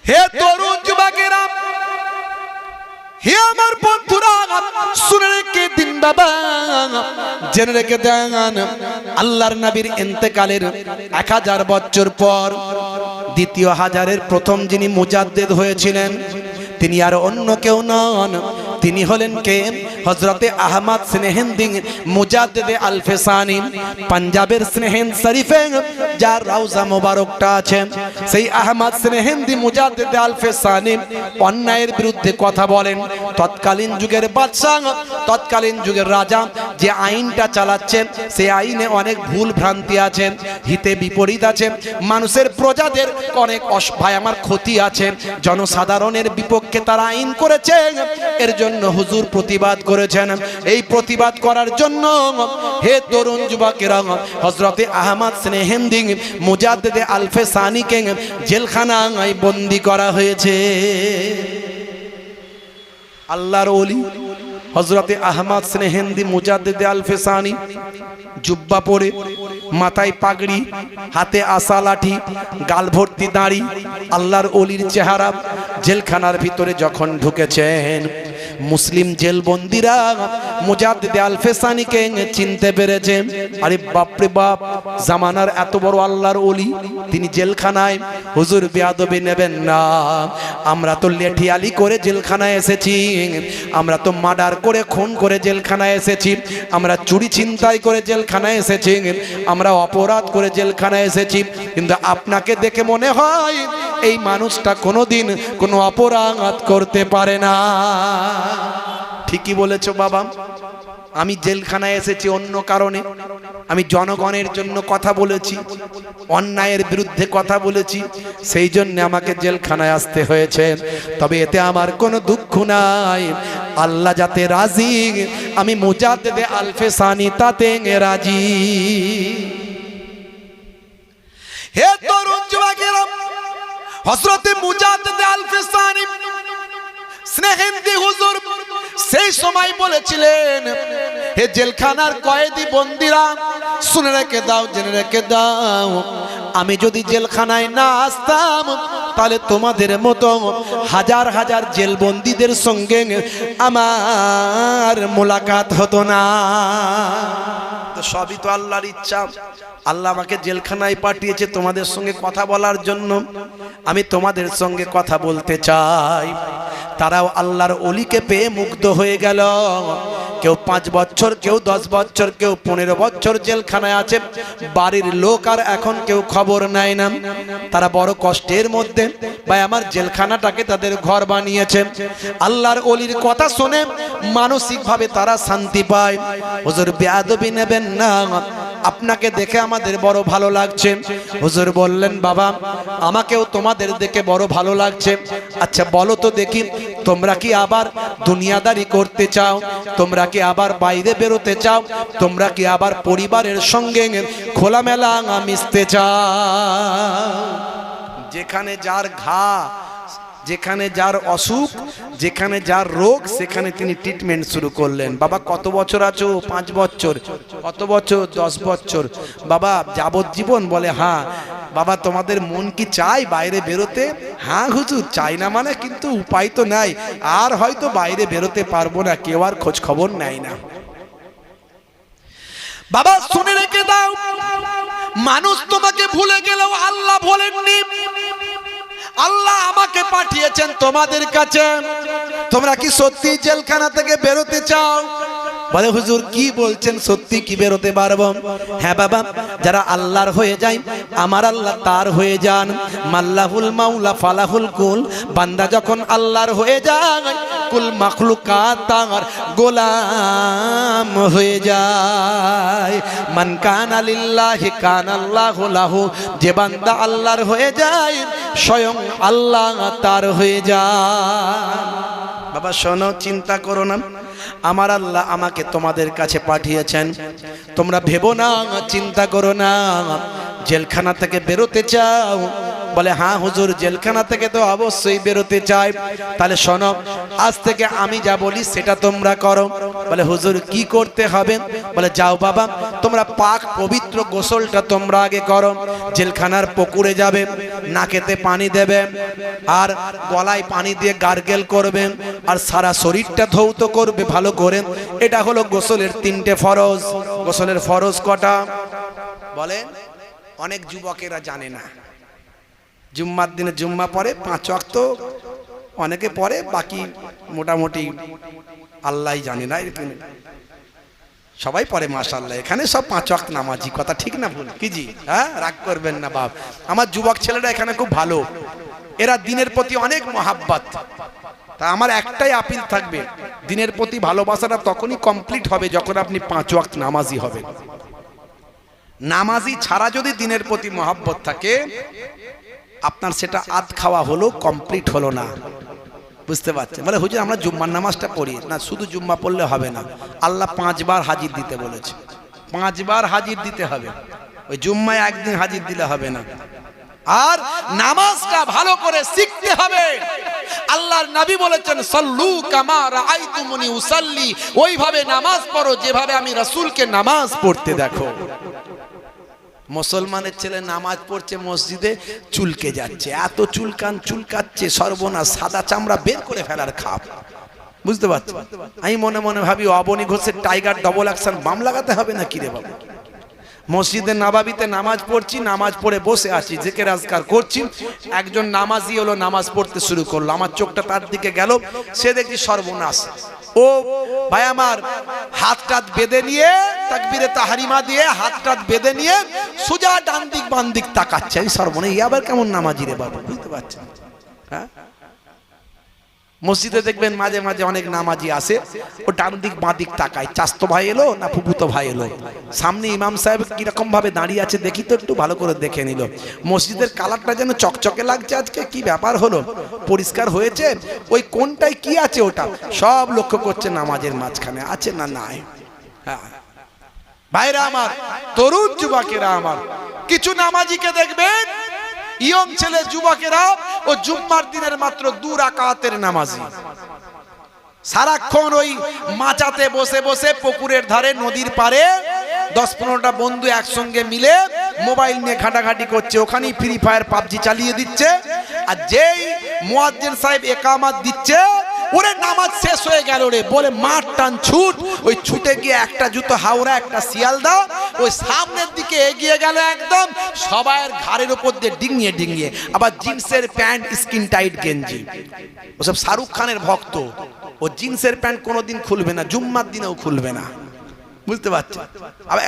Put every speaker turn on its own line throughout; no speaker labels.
হে তরুণ যুবকেরা, হে আমার বন্ধুরা, শুনে রেখে দিন বাবা, জেনে রেখে দেন, আল্লাহর নবীর ইন্তেকালের 1000 বছর পর দ্বিতীয় হাজারের প্রথম যিনি মুজাদ্দিদ হয়েছিলেন তিনি আর অন্য কেউ নন, তিনি হলেন কে? হযরতে আহমদ স্নেহেন্দি মুজাদ্দিদে আল-ফিসানি। পাঞ্জাবের স্নেহেন্দ শরীফে যার রওজা মোবারকটা আছে, সেই আহমদ স্নেহেন্দি মুজাদ্দিদে আল-ফিসানি অন্যায়ের বিরুদ্ধে কথা বলেন। তৎকালীন যুগের বাদশাহ, তৎকালীন যুগের রাজা যে আইনটা চালাচ্ছেন সেই আইনে অনেক ভুল ভ্রান্তি আছে, হিতে বিপরীত আছে, মানুষের প্রজাদের অনেক ভাই আমার ক্ষতি আছে, জনসাধারণের বিপক্ষে তারা আইন করেছেন। এর জন্য হুজুর প্রতিবাদ করেছেন। এই প্রতিবাদ করার জন্য হে তরুণ যুবকেরা, হযরতে আহমদ স্নেহেন্দি মুজাদ্দিদে আল-ফিসানিকে জেলখানায় বন্দী করা হয়েছে। আল্লাহর ওলি হযরতে আহমদ স্নেহেন্দি মুজাদ্দিদে আল-ফিসানি জুব্বা পরে, মাথায় পাগড়ি, হাতে আসা লাঠি, গাল ভর্তি দাড়ি, আল্লাহর ওলির চেহারা, জেলখানার ভিতরে যখন ঢুকেছেন মুসলিম জেলবন্দিরা মুজাদ্দিদে আল-ফিসানিকে চিনতে পেরেছে। আরে বাপরে বাপ, জামানার এত বড় আল্লাহর ওলি, তিনি জেলখানায়। হুজুর বেয়াদবি নেবেন না, আমরা তো লেঠিয়ালি করে জেলখানায় এসেছি, আমরা তো মার্ডার করে খুন করে জেলখানায় এসেছি, আমরা চুরি ছিনতাই করে জেলখানায় এসেছি, আমরা অপরাধ করে জেলখানায় এসেছি, কিন্তু আপনাকে দেখে মনে হয় এই মানুষটা কোনোদিন কোনো অপরাধ করতে পারে না। ঠিকই বলেছো বাবা, আমি জেলখানায় এসেছি অন্য কারণে, আমি জনগণের জন্য কথা বলেছি, অন্যায়ের বিরুদ্ধে কথা বলেছি, সেই জন্য আমাকে জেলখানায় আসতে হয়েছে। তবে এতে আমার কোনো দুঃখ নাই, আল্লাহ যাতে রাজি, আমি মুজাদ্দিদে আল-ফিসানি তাতে রাজি। হে তরুণ যুবকেরা, হযরতে মুজাদ্দিদে আল-ফিসানি স্নেহেন্দি হুজুর সেই সময় বলেছিলেন, হে জেলখানার কয়েদি বন্দিরা, শুনে রেখে দাও, জেনে রেখে দাও, আমি যদি জেলখানায় না আসতাম তাহলে তোমাদের মতো হাজার হাজার জেলবন্দীদের সঙ্গে আমার মোলাকাত হতো না। তো সবই তো আল্লাহর ইচ্ছা। আল্লাহ আমাকে জেলখানায় পাঠিয়েছে তোমাদের সঙ্গে কথা বলার জন্য, আমি তোমাদের সঙ্গে কথা বলতে চাই। তারাও আল্লাহর ওলিকে পেয়ে মুগ্ধ হয়ে গেল। কেউ 5 বছর, কেউ 10 বছর, কেউ 15 বছর জেলখানায় আছে, বাড়ির লোক আর এখন কেউ খবর নেয় না। তারা বড় কষ্টের মধ্যে, ভাই আমার জেলখানাটাকে তাদের ঘর বানিয়েছে। আল্লাহর ওলির কথা শুনে মানসিকভাবে তারা শান্তি পায়। হুজুর বেয়াদবি নেবেন না, আপনাকে দেখে আমাদের বড় ভালো লাগছে। হুজুর বললেন, বাবা আমাকেও তোমাদের দেখে বড় ভালো লাগছে। আচ্ছা বলো তো দেখি, তোমরা কি আবার দুনিয়াদারি করতে চাও? তোমরা কি আবার বাইরে বেরোতে চাও? তোমরা কি আবার পরিবারের সঙ্গে খোলামেলা মিশতে চাও? যেখানে যার ঘা, যেখানে যার অসুখ, যেখানে যার রোগ, সেখানে তিনি ট্রিটমেন্ট শুরু করলেন। বাবা কত বছর আছো? 5 বছর। কত বছর? 10 বছর। বাবা যাবজ্জীবন? বলে হ্যাঁ। বাবা তোমাদের মন কি চাই বাইরে বেরোতে? হ্যাঁ হুজুর চাই না, মানে কিন্তু উপায় তো নাই, আর হয়তো বাইরে বেরোতে পারবো না, কেউ আর খোঁজ খবর নেয় না। বাবা শুনে রেখে দাও, মানুষ তোমাকে ভুলে গেলেও আল্লাহ ভোলেননি। আল্লাহ আমাকে পাঠিয়েছেন তোমাদের কাছে। তোমরা কি সত্যি জেলখানা থেকে বেরোতে চাও? বলে হুজুর কি বলছেন, সত্যি কি বেরোতে পারবো? হ্যাঁ বাবা, যারা আল্লাহর হয়ে যায় আমার আল্লাহ তার হয়ে যান। মাল্লাহুল মাওলা ফালাহুল কুল, বান্দা যখন আল্লাহর হয়ে যায় কুল মাখলুকাত তার গোলাম হয়ে যায়। মান কানা লিল্লাহি কানা আল্লাহু লাহু, যে বান্দা আল্লাহর হয়ে যায় স্বয়ং আল্লাহ তার হয়ে যায়। বাবা শোনো, চিন্তা করো না, আমার আল্লাহ আমাকে তোমাদের কাছে পাঠিয়েছেন। তোমরা ভেবো না, চিন্তা করো না। জেলখানা থেকে বেরোতে চাও, বলে হ্যাঁ হুজুর জেলখানা থেকে তো অবশ্যই বেরোতে চাই। তাহলে শোনো, আজ থেকে আমি যা বলি সেটা তোমরা করো। বলে হুজুর কি করতে হবে? বলে যাও বাবা, তোমরা পাক পবিত্র গোসলটা তোমরা আগে করো। জেলখানার পুকুরে যাবে, নাকেতে পানি দেবে, আর গলায় পানি দিয়ে গার্গেল করবে, আর সারা শরীরটা ধৌত করবে ভালো করে। এটা হলো গোসলের 3টে ফরজ। গোসলের ফরজ কটা বলেন? অনেক যুবকেরা জানে না। জুম্মার দিনে জুম্মা পড়ে, 5 ওয়াক্ত অনেকে পড়ে, বাকি মোটামুটি আল্লাহই জানে না। সবাই পড়ে মাশাআল্লাহ, এখানে সব 5 ওয়াক্ত নামাজি। কথা ঠিক না ভুল? কি জি? হ্যাঁ, রাগ করবেন না বাপ। আমার যুবক ছেলেরা এখানে খুব ভালো, এরা দিনের প্রতি অনেক মহাব্বত। তা আমার একটাই আপিল থাকবে, দিনের প্রতি ভালোবাসাটা তখনই কমপ্লিট হবে যখন আপনি 5 ওয়াক্ত নামাজি হবেন। নামাজি ছাড়া যদি দিনের প্রতি মহাব্বত থাকে, আপনার সেটা আধ খাওয়া হলো, কমপ্লিট হলো না। বুঝতে পারছেন? বলে হুজুর আমরা জুম্মার নামাজটা পড়ি না। শুধু জুম্মা পড়লে হবে না, আল্লাহ 5 বার হাজির দিতে বলেছে। 5 বার হাজির দিতে হবে, ওই জুম্মায় একদিন হাজির দিলে হবে না। আর নামাজটা ভালো করে শিখতে হবে। আল্লাহর নবী বলেছেন সাল্লু কামা রাআইতুমুনি উসাল্লি, ওইভাবে নামাজ পড়ো যেভাবে আমি রাসূলকে নামাজ পড়তে দেখো। মুসলমানের ছেলে নামাজ পড়ছে মসজিদে, চুলকে যাচ্ছে, এত চুলকাচ্ছে সর্বনাশ, সাদা চামড়া বের করে ফেলার খাপ। বুঝতে পারছো? আমি মনে মনে ভাবি অবনী ঘোষের টাইগার ডবল অ্যাকশন বাম লাগাতে হবে না কি রে বাবা। মসজিদে নববীতে নামাজ পড়ছি, নামাজ পড়ে বসে আছি, জিকির আজকার করছি, একজন নামাজি হলো, নামাজ পড়তে শুরু করলো। আমার চোখটা তার দিকে গেল, সে দেখি সর্বনাশ। ও ভাই আমার, হাতটা বেঁধে নিয়ে তাকবীরে তাহরিমা দিয়ে হাতটা বেঁধে নিয়ে সোজা ডান দিক বাম দিক তাকাচ্ছে। এই সর্বনাশ, এই আবার কেমন নামাজি রে বাবা? বুঝতে পারছেন? হ্যাঁ, মসজিদে দেখবেন মাঝে মাঝে অনেক নামাজি আসে, ও ডান দিক বাঁ দিক তাকায়, চাস্তো ভাই এলো না ফুফুতো ভাই এলো, সামনে ইমাম সাহেব কিরকম ভাবে দাঁড়িয়ে আছে দেখি তো, একটু ভালো করে দেখে নিল। মসজিদের কালারটা যেন চকচকে লাগছে, আজকে কি ব্যাপার হলো, পরিষ্কার হয়েছে, ওই কোনটায় কি আছে ওটা সব লক্ষ্য করছে, নামাজের মাঝখানে আছে না নাই। হ্যাঁ ভাইরা আমার, তরুণ যুবকেরা আমার, কিছু নামাজিকে দেখবেন ইয়ং ছেলে যুবকেরা ও জুম্মার দিনের মাত্র 2 রাকাতের নামাজি, সারাক্ষণ ওই মাচাতে বসে বসে পুকুরের ধারে নদীর পারে 10-15টা বন্ধু একসঙ্গে মিলে মোবাইল নিয়ে ঘাটাঘাটি করছে, ওখানেই ফ্রি ফায়ার পাবজি চালিয়ে দিচ্ছে। আর যেই মুয়াজ্জিন সাহেব একামত দিচ্ছে, ওরে নামাজ শেষ হয়ে গেল রে বলে মাঠ টান ছুট, ওই ছুটে গিয়ে একটা জুতো হাওড়া একটা শিয়ালদা, ওই সামনের দিকে এগিয়ে গেল একদম, সবার ঘাড়ের উপর দিয়ে ডিঙিয়ে ডিঙিয়ে, আবার জিন্সের প্যান্ট স্কিন টাইট গেঞ্জি, ওসব শাহরুখ খানের ভক্ত। ও জিন্সের প্যান্ট কোনোদিন খুলবে না, জুম্মার দিনেও খুলবে না। বুঝতে পারছেন?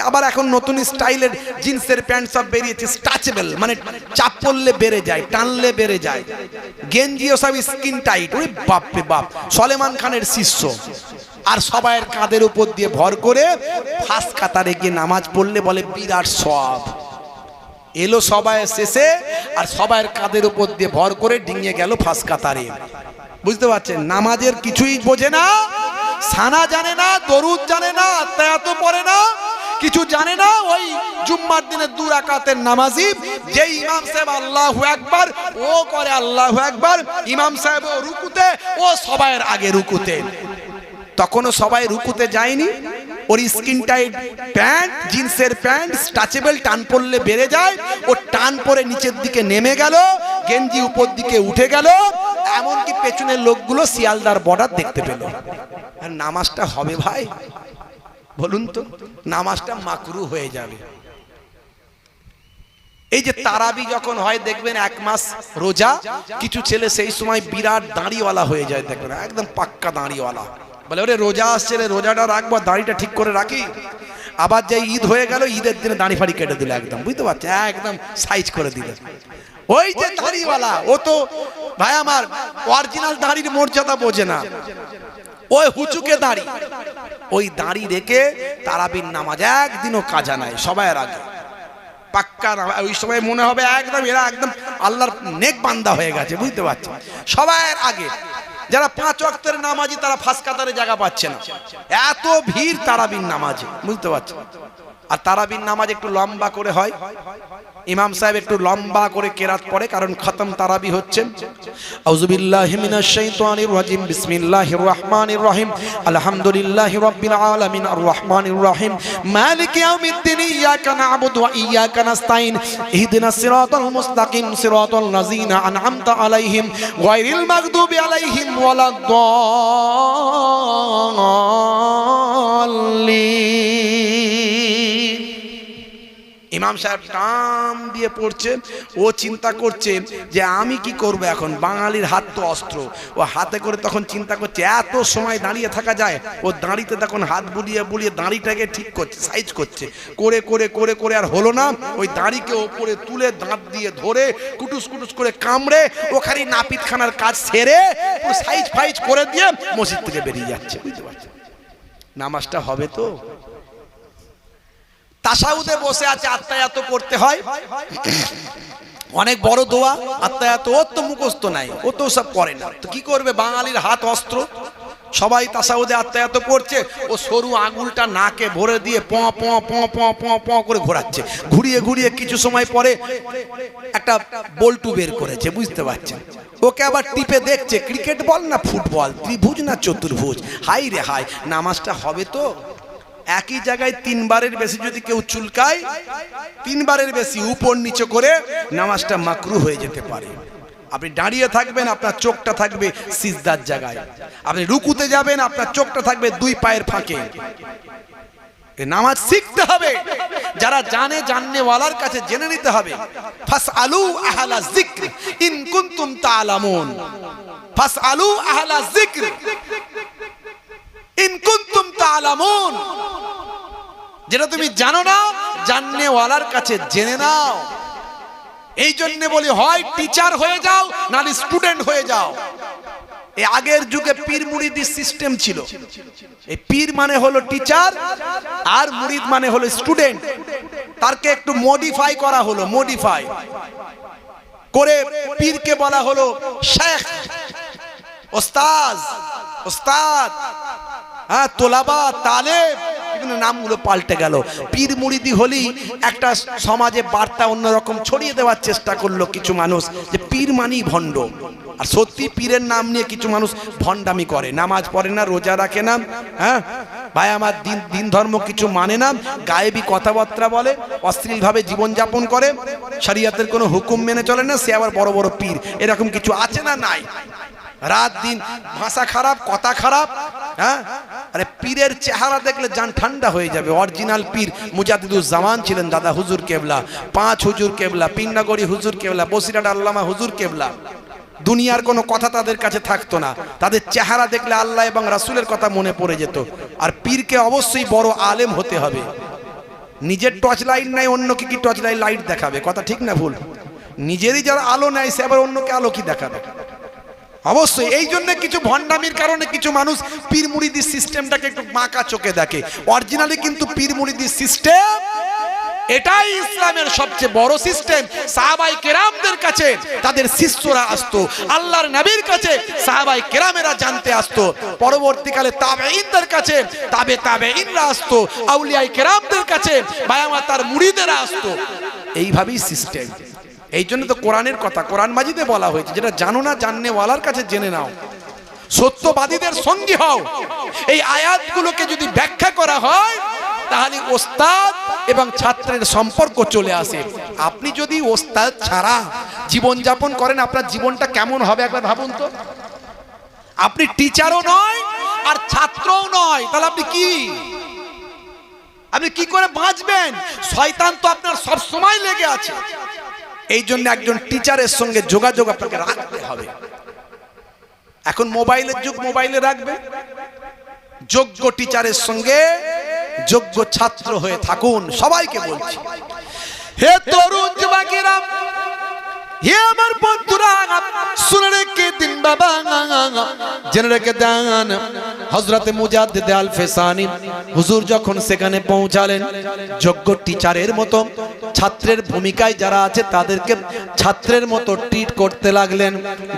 আবার এখন নতুন স্টাইলের জিন্সের প্যান্ট সব বেরিয়েছে, স্ট্রেচেবল, মানে চাপ পড়লে বেড়ে যায়, টানলে বেড়ে যায়, গেঞ্জিও সব স্কিন টাইট। ওই বাপ রে বাপ, সলেমান খানের শিষ্য। আর সবাইয়ের কাঁধের উপর দিয়ে ভর করে ফার্স্ট কাতারে গিয়ে নামাজ পড়লে বলে বিরাট সওয়াব। এলো সবাই শেষে, আর সবাইয়ের কাঁধের উপর দিয়ে ভর করে ডিঙিয়ে গেল ফার্স্ট কাতারে। বুঝতে পারছেন? নামাজের কিছুই বোঝে না, সানা জানে না, দরুদ জানে না, আত্মায়াত পড়ে না, কিছু জানে না। ওই জুম্মার দিনে 2 রাকাতের নামাজি, যে ইমাম সাহেব আল্লাহু আকবার, ও করে আল্লাহু আকবার, ইমাম সাহেব ও রুকুতে, ও সবাইয়ের আগে রুকুতে। তখনও সবাই রুকুতে যায়নি, ওর স্কিন টাইট প্যান্ট, জিন্সের প্যান্ট স্ট্রেচেবল, টান পড়লে বেড়ে যায়, ও টান পরে নিচের দিকে নেমে গেল, গেঞ্জি উপর দিকে উঠে গেল, এমনকি পেছনের লোকগুলো শিয়ালদার বর্ডার দেখতে পেল। আর নামাজটা হবে ভাই? বলুন তো, নামাজটা মাকরু হয়ে যাবে। এই যে তারাবি যখন হয় দেখবেন 1 মাস রোজা, কিছু ছেলে সেই সময় বিরাট দাড়িওয়ালা হয়ে যায়, দেখবেন একদম পাক্কা দাড়িওয়ালা, বলে ওরে রোজা আসছে রে, রোজাটা রাখবো, দাড়িটা ঠিক করে রাখি। আবার যে ঈদ হয়ে গেল, ঈদের দিনে দাড়ি ফাড়ি কেটে দিল একদম, বুঝতে পারছেন, একদম সাইজ করে দিল। ওই যে দাড়িওয়ালা, ও তো ভাই আমার অরিজিনাল দাড়ির মর্যাদা বোঝে না, ওই হুচুকে দাড়ি, ওই দাড়ি রেখে তারাবির নামাজ একদিনও কাজা নাই, সবাইয়ের আগে পাক্কা। ওই সময় মনে হবে একদম এরা একদম আল্লাহর নেক বান্দা হয়ে গেছে, বুঝতে পারছেন? সবাইয়ের আগে যারা 5 ওয়াক্তের নামাজি, তারা ফার্স্ট কাতারে জায়গা পাচ্ছে না, এত ভিড় তারাবির নামাজে, বুঝতে পারছেন? আর তারাবির নামাজ একটু লম্বা করে হয়, ইমাম সাহেব একটু লম্বা করে কেরাত পড়ে, কারণ খতম তারাবি হচ্ছে। আউযু বিল্লাহি মিনাশ শাইতানির রাজিম, বিসমিল্লাহির রহমানির রহিম, আলহামদুলিল্লাহি রাব্বিল আলামিন, আর রহমানির রহিম, মালিকি ইয়াউমিদ্দিন, ইয়াকা না'বুদু ওয়া ইয়াকা নাস্তাইন, ইহদিনাস সিরাতাল মুস্তাকিম, সিরাতাল লাযিনা আন'আমতা আলাইহিম, গায়রিল মাগদুবি আলাইহিম ওয়ালাদ-দাল্লিন। ইমাম সাহেব টান দিয়ে পড়ছে, ও চিন্তা করছে যে আমি কি করব এখন, বাঙালির হাত তো অস্ত্র, ও হাতে করে তখন চিন্তা করছে এত সময় দাঁড়িয়ে থাকা যায়, ও দাঁড়িতে তখন হাত বুলিয়ে বুলিয়ে দাঁড়িটাকে ঠিক করছে, সাইজ করছে, করে করে করে করে আর হলো না, ওই দাঁড়িকে ওপরে তুলে দাঁত দিয়ে ধরে কুটুস কুটুস করে কামড়ে ওখানে নাপিতখানার কাজ সেরে সাইজ ফাইজ করে দিয়ে মসজিদ থেকে বেরিয়ে যাচ্ছে। বুঝতে পারছেন নামাজটা হবে তো? তাশাহুদে বসে আছে, আত্তায়াত করতে হয়, অনেক বড় দোয়া, আত্তায়াত ওর তো মুখস্থ নাই, ও তো সব পড়ে না, তো কি করবে, বাঙালির হাত অস্ত্র, সবাই তাশাহুদে আত্তায়াত করছে, ও সরু আঙুলটা নাকে ভরে দিয়ে প প প প প প করে ঘোরাচ্ছে, ঘুরিয়ে ঘুরিয়ে কিছু সময় পরে একটা বল্টু বের করেছে। বুঝতে পারছেন, ওকে আবার টিপে দেখছে, ক্রিকেট বল না ফুটবল, ত্রিভুজ না চতুর্ভুজ, হাই রে হাই, নামাজটা হবে তো? একই জায়গায় তিনবারের বেশি যদি কেউ চুলকায়, তিনবারের বেশি উপর নিচে করে, নামাজটা মাকরু হয়ে যেতে পারে। আপনি দাঁড়িয়ে থাকবেন, আপনার চোখটা থাকবে সিজদার জায়গায়, আপনি রুকুতে যাবেন, আপনার চোখটা থাকবে দুই পায়ের ফাঁকে। নামাজ শিখতে হবে, যারা জানে জাননেওয়ালার কাছে জেনে নিতে হবে। ফাসআলু আহলা যিকর ইন কুনতুম তা'লামুন, ফাসআলু আহলা যিকর ইন কুনতুম তা'লামুন, যেটা তুমি জানো না জাননেওয়ালার কাছে জেনে নাও। এই জন্য বলি, হয় টিচার হয়ে যাও, নাহলে স্টুডেন্ট হয়ে যাও। এই আগের যুগে পীর মুরিদি সিস্টেম ছিল, এই পীর মানে হলো টিচার আর মুরিদ মানে হলো স্টুডেন্ট, তারকে একটু মডিফাই করা হলো, মডিফাই করে পীরকে বলা হলো শেখ, ওস্তাদ, ওস্তাদ, হ্যাঁ, তোলাবা, তালেব, বিভিন্ন নামগুলো পাল্টে গেল। পীর মুরিদি হলেই একটা সমাজে বার্তা অন্যরকম ছড়িয়ে দেওয়ার চেষ্টা করলো কিছু মানুষ, যে পীর মানেই ভণ্ড। আর সত্যি পীরের নাম নিয়ে কিছু মানুষ ভণ্ডামি করে, নামাজ পড়ে না, রোজা রাখে না, হ্যাঁ ভাই আমার দিন ধর্ম কিছু মানে না, গায়েবী কথাবার্তা বলে, অশ্লীলভাবে জীবনযাপন করে, শরিয়তের কোনো হুকুম মেনে চলে না, সে আবার বড় বড় পীর। এরকম কিছু আছে না? নাই। রাত দিন ভাষা খারাপ, কথা খারাপ, হ্যাঁ। আরে পীরের চেহারা দেখলে জান ঠান্ডা হয়ে যাবে। অরিজিনাল পীর মুজাদ্দিদুজ্জামান ছিলেন দাদা হুজুর কেবলা, 5 হুজুর কেবলা, পিন্নাগড়ি হুজুর কেবলা, বসিরহাট আল্লামা হুজুর কেবলা। দুনিয়ার কোনো কথা তাদের কাছে থাকতো না, তাদের চেহারা দেখলে আল্লাহ এবং রাসূলের কথা মনে পড়ে যেত। আর পীরকে অবশ্যই বড় আলেম হতে হবে। নিজের টর্চ লাইট নাই, অন্যকে কি টর্চ লাইট দেখাবে? কথা ঠিক না ভুল? নিজেরই যারা আলো নেয়, সে আবার অন্যকে আলো কি দেখাবে? অবশ্যই। এই জন্য কিছু ভণ্ডামির কারণে কিছু মানুষ পীর মুরিদি সিস্টেমটাকে একটু বাঁকা চোখে দেখে। অরিজিনালি কিন্তু পীর মুরিদি সিস্টেম এটাই ইসলামের সবচেয়ে বড় সিস্টেম। সাহাবায়ে কেরামদের কাছে তাদের শিষ্যরা আসতো, আল্লাহর নবীর কাছে সাহাবায়ে কেরামেরা জানতে আসতো, পরবর্তীকালে তাবেঈনদের কাছে তাবেঈনরা আসতো, আউলিয়ায়ে কেরামদের কাছে বায়ামা তার মুরিদেরা আসতো। এইভাবেই সিস্টেম। এই জন্য তো কোরআনের কথা কোরআন মাজিদে বলা হয়েছে, যেটা জানো না জাননেওয়ালার কাছে জেনে নাও, সত্যবাদীদের সঙ্গী হও। এই আয়াতগুলোকে যদি ব্যাখ্যা করা হয়, তাহলে ওস্তাদ এবং ছাত্রের সম্পর্ক চলে আসে। আপনি যদি ওস্তাদ ছাড়া জীবন যাপন করেন, আপনার জীবনটা কেমন হবে একবার ভাবুন তো। আপনি টিচারও নয় আর ছাত্রও নয়, তাহলে আপনি কি করে বাঁচবেন? শয়তান তো আপনার সব সময় লেগে আছে। এই জন্য একজন টিচারের সঙ্গে যোগাযোগ আপনাকে রাখতে হবে। এখন মোবাইলের যুগ, মোবাইলে রাখবে। যোগ্য টিচারের সঙ্গে যোগ্য ছাত্র হয়ে থাকুন। সবাইকে বলছি, হে তরুণ যুবকেরা, হে আমার বন্ধুরা, শুনে রেখে দিন বাবা, জেনে রেখে দেন। হযরতে মুজাদ্দিদ আল ফেসানি হুজুর যখন সেখানে পৌঁছালেন, যোগ্য টিচারের মতো ছাত্রের ভূমিকায় যারা আছে তাদেরকে ছাত্রের মতো ট্রিট করতে লাগলেন।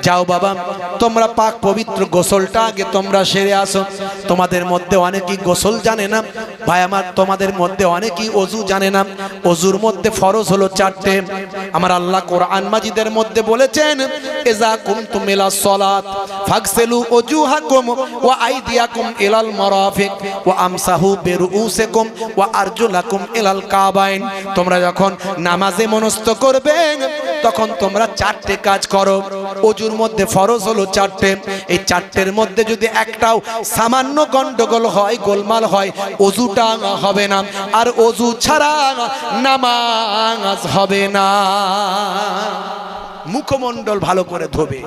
যাও বাবা, তোমরা পাক পবিত্র গোসলটা আগে তোমরা সেরে আসো। তোমাদের মধ্যে অনেকেই গোসল জানে না ভাই আমার, তোমাদের মধ্যে অনেকেই অজু জানে না। অজুর মধ্যে ফরজ হলো 4টে। আমার আল্লাহ কোরআন মাজিদের মধ্যে বলেছেন, ইজা কুমতুম ইলাস সালাত ফাগসিলু ওজুহাকুম ওয়া আইদিয়াকুম ইলাল মারাফিক ওয়া আমসাহু বিরুউসিকুম ওয়া আরজুলাকুম ইলাল কাবাইন। তোমরা যখন নামাজে মনস্থ করবে তখন তোমরা 4টে কাজ করো। অজুর মধ্যে ফরজ হলো 4টে। এই 4টের মধ্যে যদি একটাও সামান্য গন্ডগোল হয়, গোলমাল হয়, অজুটা হবে না। আর অজু ছাড়া নামাজ হবে না। মুখমণ্ডল ভালো করে ধোবে,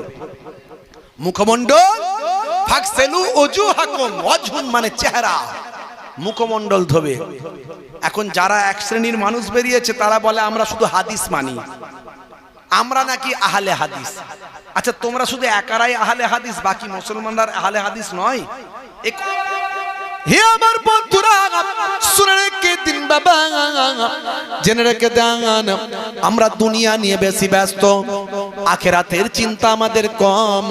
মুখমণ্ডল ফাগসিলু ওজুহাকুম, ওয়াজহুন মানে চেহারা, মুখমণ্ডল ধোবে। এখন যারা এক শ্রেণীর মানুষ বেরিয়েছে তারা বলে আমরা শুধু হাদিস মানি, আমরা নাকি আহলে হাদিস। আচ্ছা, তোমরা শুধু একারাই আহলে হাদিস, বাকি মুসলমানরা আহলে হাদিস নয়? হে আমার বন্ধুরা, শুনে রেখে দিন বাবা, জেনে রেখে দেন, আমরা দুনিয়া নিয়ে বেশি ব্যস্ত, আখিরাতের চিন্তা আমাদের কম।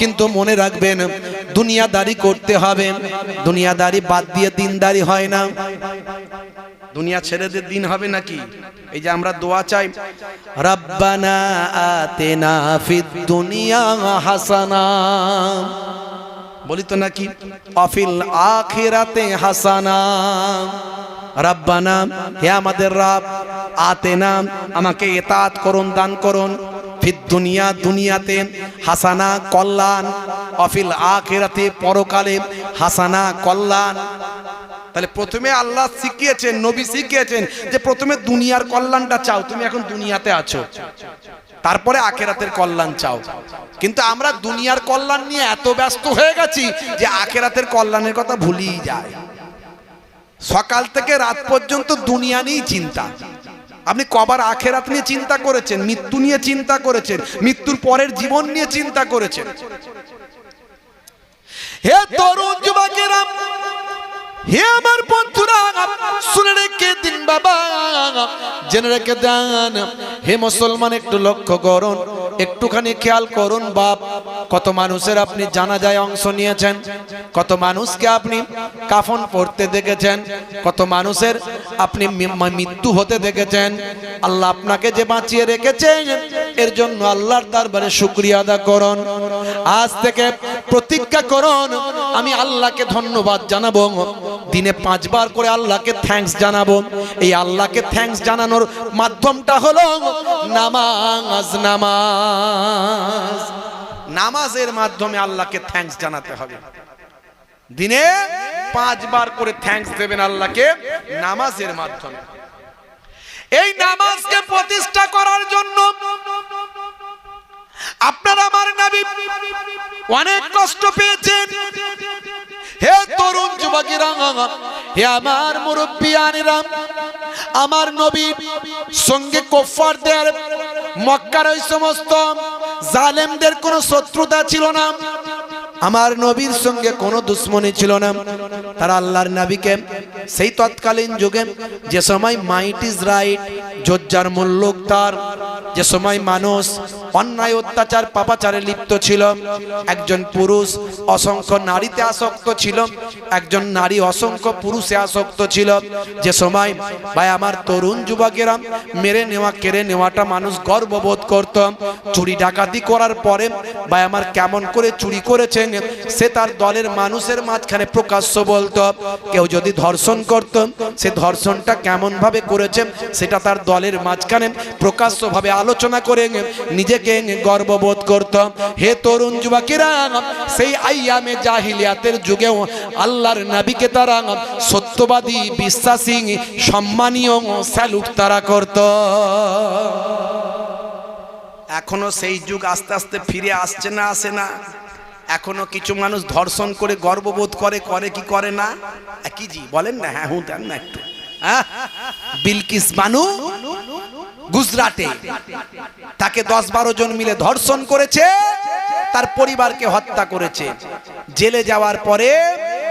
কিন্তু মনে রাখবেন, দুনিয়াদারি করতে হবে। দুনিয়াদারি বাদ দিয়ে দিনদারি হয় না। দুনিয়া ছেড়ে দিয়ে দিন হবে নাকি? এই যে আমরা দোয়া চাই, রাব্বানা আতিনা ফিদ দুনিয়া হাসানা, বলি তো নাকি, অফিল আখিরাতে হাসানা। রাব্বানা, হে আমাদের রব, আতেনা, আমাকে ইতাআত করুন, দান করুন, ফিদ দুনিয়া, দুনিয়াতে, হাসানা, কল্যাণ, অফিল আখিরাতে, পরকালে, হাসানা, কল্যাণ। তাহলে প্রথমে আল্লাহ শিখিয়েছেন, নবী শিখিয়েছেন যে প্রথমে দুনিয়ার কল্যাণটা চাও। তুমি এখন দুনিয়াতে আছো, তারপরে আখিরাতের কল্যাণ চাও। কিন্তু আমরা দুনিয়ার কল্যাণ নিয়ে এত ব্যস্ত হয়ে গেছি যে আখিরাতের কল্যাণের কথা ভুলিয়ে যায়। সকাল থেকে রাত পর্যন্ত দুনিয়া নিয়েই চিন্তা। আপনি কবার আখিরাত নিয়ে চিন্তা করেছেন? মৃত্যু নিয়ে চিন্তা করেছেন? মৃত্যুর পরের জীবন নিয়ে চিন্তা করেছেন? হে তরুণ যুবকেরা, হে আমার বন্ধুরা, শুনে রেখে দিন বাবা, জেনে রেখে দেন। হে মুসলমান, একটু লক্ষ্য করুন, একটুখানি খেয়াল করুন বাপ। কত মানুষের আপনি জানাজায় অংশ নিয়েছেন, কত মানুষকে আপনি কাফন পড়তে দেখেছেন, কত মানুষের আপনি মৃত্যু হতে দেখেছেন। আল্লাহ আপনাকে যে বাঁচিয়ে রেখেছেন এর জন্য আল্লাহর দরবারে শুকরিয়া আদা করুন। আজ থেকে প্রতিজ্ঞা করুন, আমি আল্লাহকে ধন্যবাদ জানাবো। দিনে 5 বার করে আল্লাহকে থ্যাঙ্কস জানাবো। এই আল্লাহকে থ্যাঙ্কস জানানোর মাধ্যমটা হলো নামাজ। নামাজ, নামাজের মাধ্যমে আল্লাহকে থ্যাঙ্কস জানাতে হবে। দিনে 5 বার করে থ্যাঙ্কস দেবেন আল্লাহকে নামাজের মাধ্যমে। এই নামাজকে প্রতিষ্ঠা করার জন্য আপনার আমার নবী অনেক কষ্ট পেয়েছেন। হে তরুণ যুবকেরা, হে আমার মুরব্বিয়ানেরা, আমার নবীর সঙ্গে কুফফারদের, মক্কার ওই সমস্ত জালেমদের কোনো শত্রুতা ছিল না। আমার নবীর সঙ্গে কোনো দুশ্মনী ছিল না। তারা আল্লাহর নবীকে সেই তৎকালীন যুগে, যে সময় মাইট ইজ রাইট, জোজ্জার মুল্লুক তার, যে সময় মানুষ অন্যায় অত্যাচার পাপাচারে লিপ্ত ছিল, একজন পুরুষ অসংখ্য নারীতে আসক্ত ছিল, একজন নারী অসংখ্য পুরুষে আসক্ত ছিল, যে সময় ভাই আমার তরুণ যুবকেরা মেরে নেওয়া, কেড়ে নেওয়াটা মানুষ গর্ববোধ করত। চুরি ডাকাতি করার পরে ভাই আমার কেমন করে চুরি করেছেন সে তার দলের মানুষের মাঝখানে প্রকাশ্য বলতো। কেউ যদি ধর্ষণ করত, সে ধর্ষণটা কেমন ভাবে করেছে সেটা তার দলের মাঝখানে প্রকাশ্যভাবে আলোচনা করে নিজেকে গর্ববোধ করত। হে তরুণ যুবকেরা, সেই আইয়ামে জাহিলিয়াতের যুগেও আল্লাহর নবীকে তারা সত্যবাদী, বিশ্বাসী, সম্মানীয় স্যালুট তারা করত। এখনো সেই যুগ আস্তে আস্তে ফিরে আসছে না, আসে না? এখনো কিছু মানুষ ধর্ষণ করে গর্ববোধ করে, করে কি করে না? কি জি বলেন না? হ্যাঁ, হুঁ দেন না একটু। বিলকিস বানু গুজরাটে, তাকে 10-12 জন মিলে ধর্ষণ করেছে, তার পরিবারকে হত্যা করেছে। জেলে যাওয়ার পরে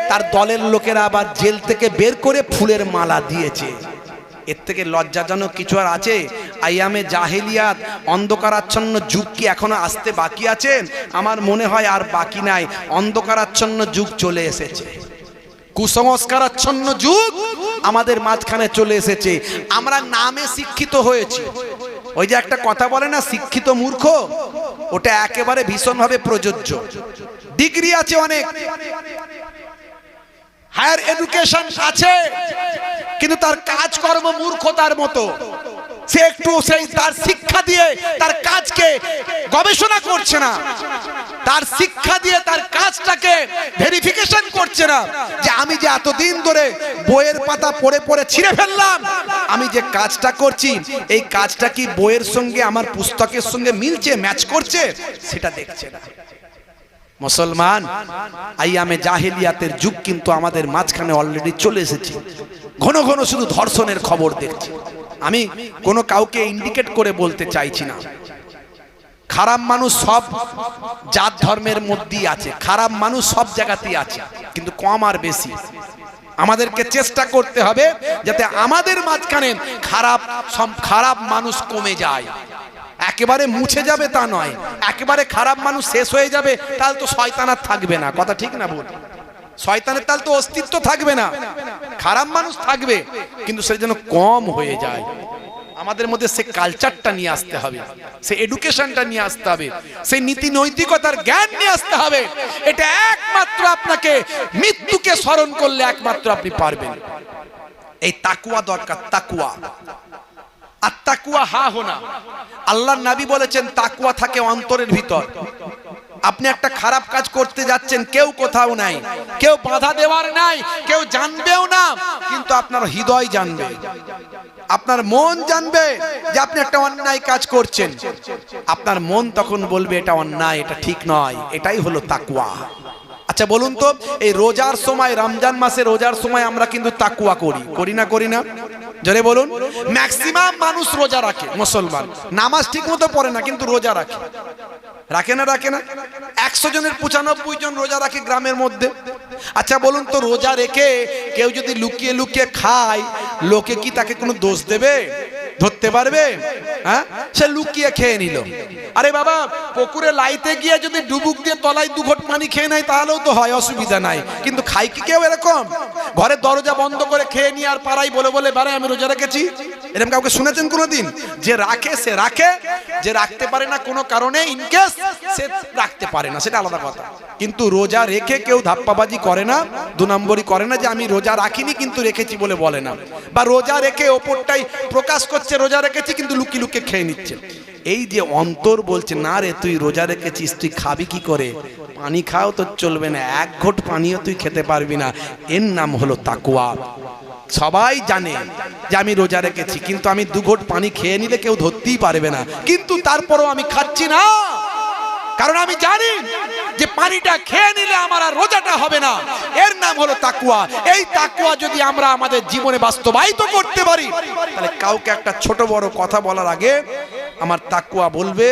তার দলের লোকেরা আবার জেল থেকে বের করে ফুলের মালা দিয়েছে। এর থেকে লজ্জাজনক কিছু আর আছে? আইয়ামে জাহেলিয়াত, অন্ধকারাচ্ছন্ন যুগ কি এখনো আসতে বাকি আছে? আমার মনে হয় আর বাকি নাই। অন্ধকারাচ্ছন্ন যুগ চলে এসেছে, কুসংস্কারাচ্ছন্ন যুগ আমাদের মাঝখানে চলে এসেছে। আমরা নামে শিক্ষিত হয়েছি। ওই যে একটা কথা বলে না, শিক্ষিত মূর্খ, ওটা একেবারে ভীষণভাবে প্রযোজ্য। ডিগ্রি আছে অনেক, হায়ার এডুকেশন আছে, কিন্তু তার কাজকর্ম মূর্খতার মতো। সে একটু সেই তার শিক্ষা দিয়ে তার কাজকে গবেষণা করছে না, তার শিক্ষা দিয়ে তার কাজটাকে ভেরিফিকেশন করছে না, যে আমি যে এতদিন ধরে বইয়ের পাতা পড়ে পড়ে ছিঁড়ে ফেললাম, আমি যে কাজটা করছি এই কাজটা কি বইয়ের সঙ্গে আমার পুস্তকের সঙ্গে মিলছে, ম্যাচ করছে, সেটা দেখছে না। মুসলমান, আইয়ামে জাহেলিয়াতের যুগ কিন্তু আমাদের মাঝখানে অলরেডি চলে এসেছে। ঘন ঘন শুধু ধর্ষণের খবর দেখছি। আমি কোনো কাউকে ইন্ডিকেট করে বলতে চাইছি না, খারাপ মানুষ সব জাত ধর্মের মধ্যেই আছে, খারাপ মানুষ সব জায়গাতেই আছে, কিন্তু কম আর বেশি। আমাদেরকে চেষ্টা করতে হবে যাতে আমাদের মাঝখানে খারাপ মানুষ কমে যায়। একেবারে মুছে যাবে তা নয়, একেবারে খারাপ মানুষ শেষ হয়ে যাবে তাহলে তো শয়তান আর থাকবে না। কথা ঠিক না বল? শয়তানের তাহলে তো অস্তিত্ব থাকবে না। খারাপ মানুষ থাকবে, কিন্তু সে যেন কম হয়ে যায়। আমাদের মধ্যে সে কালচারটা নিয়ে আসতে হবে, সে এডুকেশনটা নিয়ে আসতে হবে, সেই নীতি নৈতিকতার জ্ঞান নিয়ে আসতে হবে। এটা একমাত্র আপনাকে মৃত্যুকে স্মরণ করলে একমাত্র আপনি পারবেন। এই তাকওয়া দরকার, তাকওয়া। আর তাকওয়া হা হোনা, আল্লাহর নবী বলেছেন তাকওয়া থাকে অন্তরের ভিতর। আপনি একটা খারাপ কাজ করতে যাচ্ছেন, কেউ কোথাও নাই, কেউ বাধা দেওয়ার নাই, কেউ জানবেও না, কিন্তু আপনার হৃদয় জানবে, আপনার মন জানবে যে আপনি একটা অন্যায় কাজ করছেন। আপনার মন তখন বলবে এটা অন্যায়, এটা ঠিক নয়। এটাই হলো তাকওয়া। আচ্ছা বলুন তো, এই রোজার সময়, রমজান মাসে রোজার সময় আমরা কিন্তু তাকওয়া করি না? করি না? জোরে বলুন। ম্যাক্সিমাম মানুষ রোজা রাখে, মুসলমান নামাজ ঠিক মতো পড়ে না, কিন্তু রোজা রাখে। রাখে না? 100 জনের 95 জন রোজা রাখে গ্রামের মধ্যে। আচ্ছা বলুন তো, রোজা রেখে কেউ যদি লুকিয়ে লুকিয়ে খায়, লোকে কি তাকে কোনো দোষ দেবে? ধরতে পারবে? হ্যাঁ, সে লুকিয়ে খেয়ে নিল। আরে বাবা, পুকুরে লাইতে গিয়ে যদি ডুবুক দিয়ে তলায় 2 ঘট পানি খেয়ে নেয় তাহলেও তো হয়, অসুবিধা নাই। কিন্তু খাই কি কেউ এরকম? ঘরের দরজা বন্ধ করে খেয়ে নিয়ে আর পাড়ায় বলে বলে বারে আমি রোজা রেখেছি, এরকম কাউকে শুনেছেন কোনোদিন? যে রাখে সে রাখে, যে রাখতে পারে না কোনো কারণে, ইনকেস সে রাখতে পারে না, সেটা আলাদা কথা। কিন্তু রোজা রেখে কেউ ধাপ্পাবাজি করে না, 2 নম্বরই করে না, যে আমি রোজা রাখিনি কিন্তু রেখেছি বলে বলে না। বা রোজা রেখে ওপরটাই প্রকাশ করছে রোজা রেখেছি, কিন্তু লুকিয়ে লুকিয়ে খেয়ে নিচ্ছে। এই যে অন্তর বলছে না রে, তুই রোজা রেখেছিস, তুই খাবি কি করে? পানি খাও তো চলবে না, 1 ঘট পানিও তুই খেতে পারবি না। এর নাম হলো তাকওয়া। সবাই জানে যে আমি রোজা রেখেছি, কিন্তু আমি 2 ঘট পানি খেয়ে নিলে কেউ ধরতেই পারবে না, কিন্তু তারপরও আমি খাচ্ছি না, কারণ আমি জানি যে পানিটা খেয়ে নিলে আমার আর রোজাটা হবে না। এর নাম হলো তাকওয়া। এই তাকওয়া যদি আমরা আমাদের জীবনে বাস্তবায়িত করতে পারি, তাহলে কাউকে একটা ছোট বড় কথা বলার আগে আমার তাকওয়া বলবে,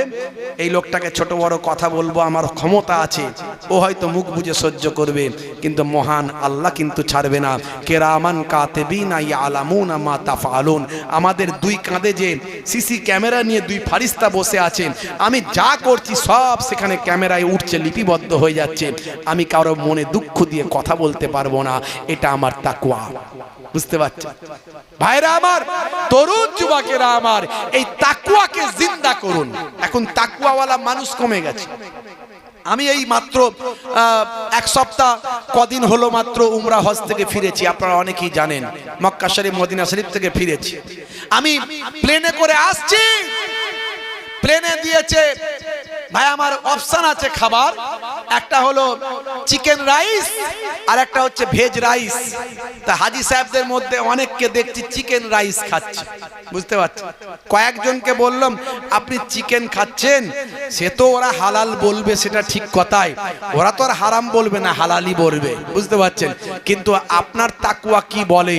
এই লোকটাকে ছোট বড় কথা বলবো, আমার ক্ষমতা আছে, ও হয়তো মুখ বুজে সহ্য করবে, কিন্তু মহান আল্লাহ কিন্তু ছাড়বে না। কিরামান কাতিবিনা ইয়ালামুনা মা তাফআলুন। আমাদের 2 কাঁধে যে সিসি ক্যামেরা নিয়ে 2 ফারিস্তা বসে আছেন, আমি যা করছি সব সেখানে ক্যামেরায় উঠছে, লিপিবদ্ধ হয়ে যাচ্ছে। আমি কারো মনে দুঃখ দিয়ে কথা বলতে পারবো না। এটা আমার তাকওয়া। বুঝতে পারছেন ভাইরা আমার, তরুণ যুবকেরা আমার, এই তাকওয়াকে জিন্দা করুন। এখন তাকওয়াওয়ালা মানুষ কমে গেছে। আমি এই মাত্র 1 সপ্তাহ কদিন হলো মাত্র উমরা হজ থেকে ফিরেছি। আপনারা অনেকেই জানেন, মক্কা শরীফ মদিনা শরীফ থেকে ফিরেছি। আমি প্লেনে করে আসছি, প্লেনে দিয়েছে ভাই আমার অপশন আছে খাবার, একটা হলো চিকেন রাইস আর একটা হচ্ছে ভেজ রাইস। তা হাজি সাহেবদের মধ্যে অনেককে দেখছি চিকেন রাইস খাচ্ছে। বুঝতে পারছেন? কয়েকজনকে বললাম আপনি চিকেন খাচ্ছেন, সে তো ওরা হালাল বলবে, সেটা ঠিক কথাই, ওরা তো আর হারাম বলবে না, হালালই বলবে। বুঝতে পারছেন? কিন্তু আপনার তাকওয়া কি বলে,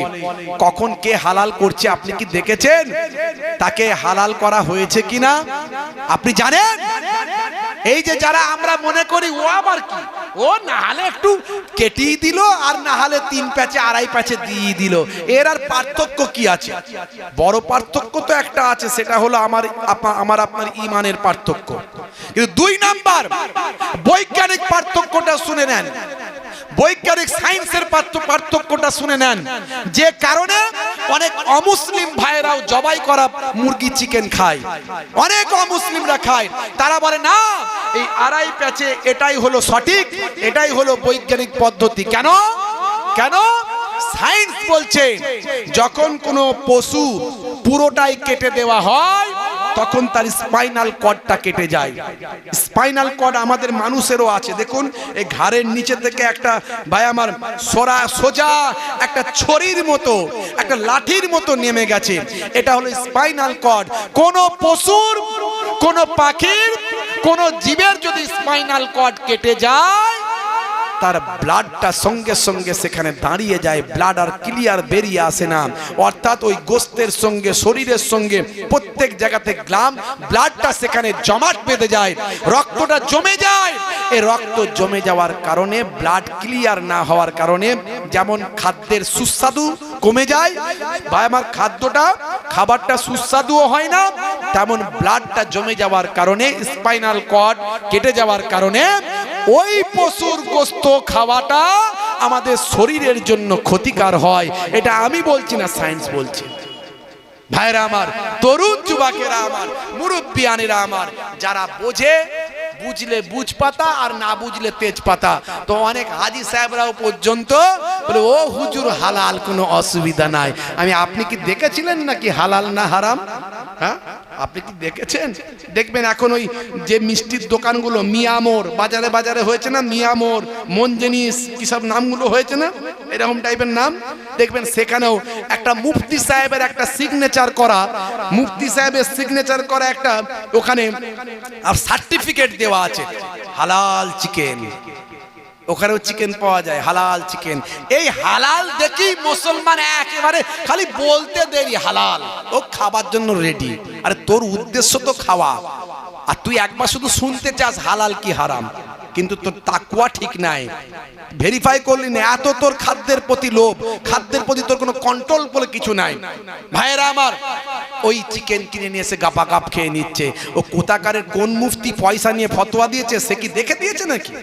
কখন কে হালাল করছে আপনি কি দেখেছেন? তাকে হালাল করা হয়েছে কিনা আপনি জানেন? এই যে যারা আমরা মনে করি ও আবার কি, ও না হলে একটু কেটেই দিল আর না হলে 3 প্যাচে 2.5 প্যাচে দিয়ে দিল, এর আর পার্থক্য কি আছে? বড় পার্থক্য তো একটা আছে, সেটা হলো আমার আপনার ইমানের পার্থক্য। কিন্তু 2 নাম্বার বৈজ্ঞানিক পার্থক্যটা শুনে নেন, বৈজ্ঞানিক সায়েন্সের পার্থক্যটা শুনে নেন। যে কারণে অনেক অমুসলিম ভাইরাও জবাই করা মুরগি চিকেন খায়, অনেক অমুসলিমরা খায়। তারা বলে না এই 2.5 প্যাচে এটাই হলো সঠিক, এটাই হলো বৈজ্ঞানিক পদ্ধতি। কেন কেন? সায়েন্স বলছে যখন কোনো পশু পুরোটাই কেটে দেওয়া হয় তখন তার স্পাইনাল কর্ডটা কেটে যায়। স্পাইনাল কর্ড আমাদের মানুষেরও আছে, দেখুন এই ঘাড়ের নিচে থেকে একটা ভাই আমার সোজা একটা ছড়ির মতো, একটা লাঠির মতো নেমে গেছে, এটা হলো স্পাইনাল কর্ড। কোন পশুর, কোন পাখির, কোন জীবের যদি স্পাইনাল কর্ড কেটে যায় তার ব্লাডটা সঙ্গে সঙ্গে সেখানে দাঁড়িয়ে যায়, ব্লাড আর ক্লিয়ার বেরিয়ে আসে না। অর্থাৎ ওই গোস্তের সঙ্গে শরীরের সঙ্গে প্রত্যেক জায়গাতে ব্লাডটা সেখানে জমাট বেঁধে যায়, রক্তটা জমে যায়। এই রক্ত জমে যাওয়ার কারণে, ব্লাড ক্লিয়ার না হওয়ার কারণে যেমন খাদ্যের সুস্বাদু কমে যায়, বা আমার খাবারটা সুস্বাদুও হয় না, তেমন ব্লাডটা জমে যাওয়ার কারণে, স্পাইনাল কর্ড কেটে যাওয়ার কারণে ওই পশুর গোস্ত খাওয়াটা আমাদের শরীরের জন্য ক্ষতিকর হয়। এটা আমি বলছি না, সায়েন্স বলছে। ভাইরা আমার, তরুণ যুবকেরা আমার, মুরব্বিয়ানেরা আমার, যারা বোঝে, বুঝলে বুঝ পাতা আর না বুঝলে তেজ পাতা। তো অনেক হাজি সাহেবরাও পর্যন্ত বলে ও হুজুর হালাল, কোনো অসুবিধা নাই। আপনি কি দেখেছিলেন নাকি হালাল না হারাম? হ্যাঁ, আপনি কি দেখেছেন? দেখবেন এখন ওই যে মিষ্টির দোকানগুলো, মিয়ামোর বাজারে বাজারে হয়েছে না, মিয়ামোর, মনজেনিস, কি সব নামগুলো হয়েছে না, এরকম টাইপের নাম, দেখবেন সেখানেও একটা মুফতি সাহেবের একটা সিগনেচার করা, মুফতি সাহেবের সিগনেচার করা একটা ওখানে সার্টিফিকেট দেওয়া আছে, হালাল চিকেন। ওখানেও চিকেন পাওয়া যায়, হালাল চিকেন। এই হালাল দেখি মুসলমান একেবারে খালি বলতে দেরি হালাল, ও খাবার জন্য রেডি। আরে তোর উদ্দেশ্য তো খাওয়া, আর তুই একবার শুধু শুনতে চাস হালাল কি হারাম, কিন্তু তোর তাকওয়া ঠিক নাই, ভেরিফাই করলি না। এত তোর খাদ্যের প্রতি লোভ, খাদ্যের প্রতি তোর কোনো কন্ট্রোল বলে কিছু নাই। ভাইয়েরা আমার, ওই চিকেন কিনে নিয়ে এসে গাপা গাপ খেয়ে নিচ্ছে। ও কোথাকারের কোন মুফতি পয়সা নিয়ে ফতোয়া দিয়েছে, সে কি দেখে দিয়েছে নাকি?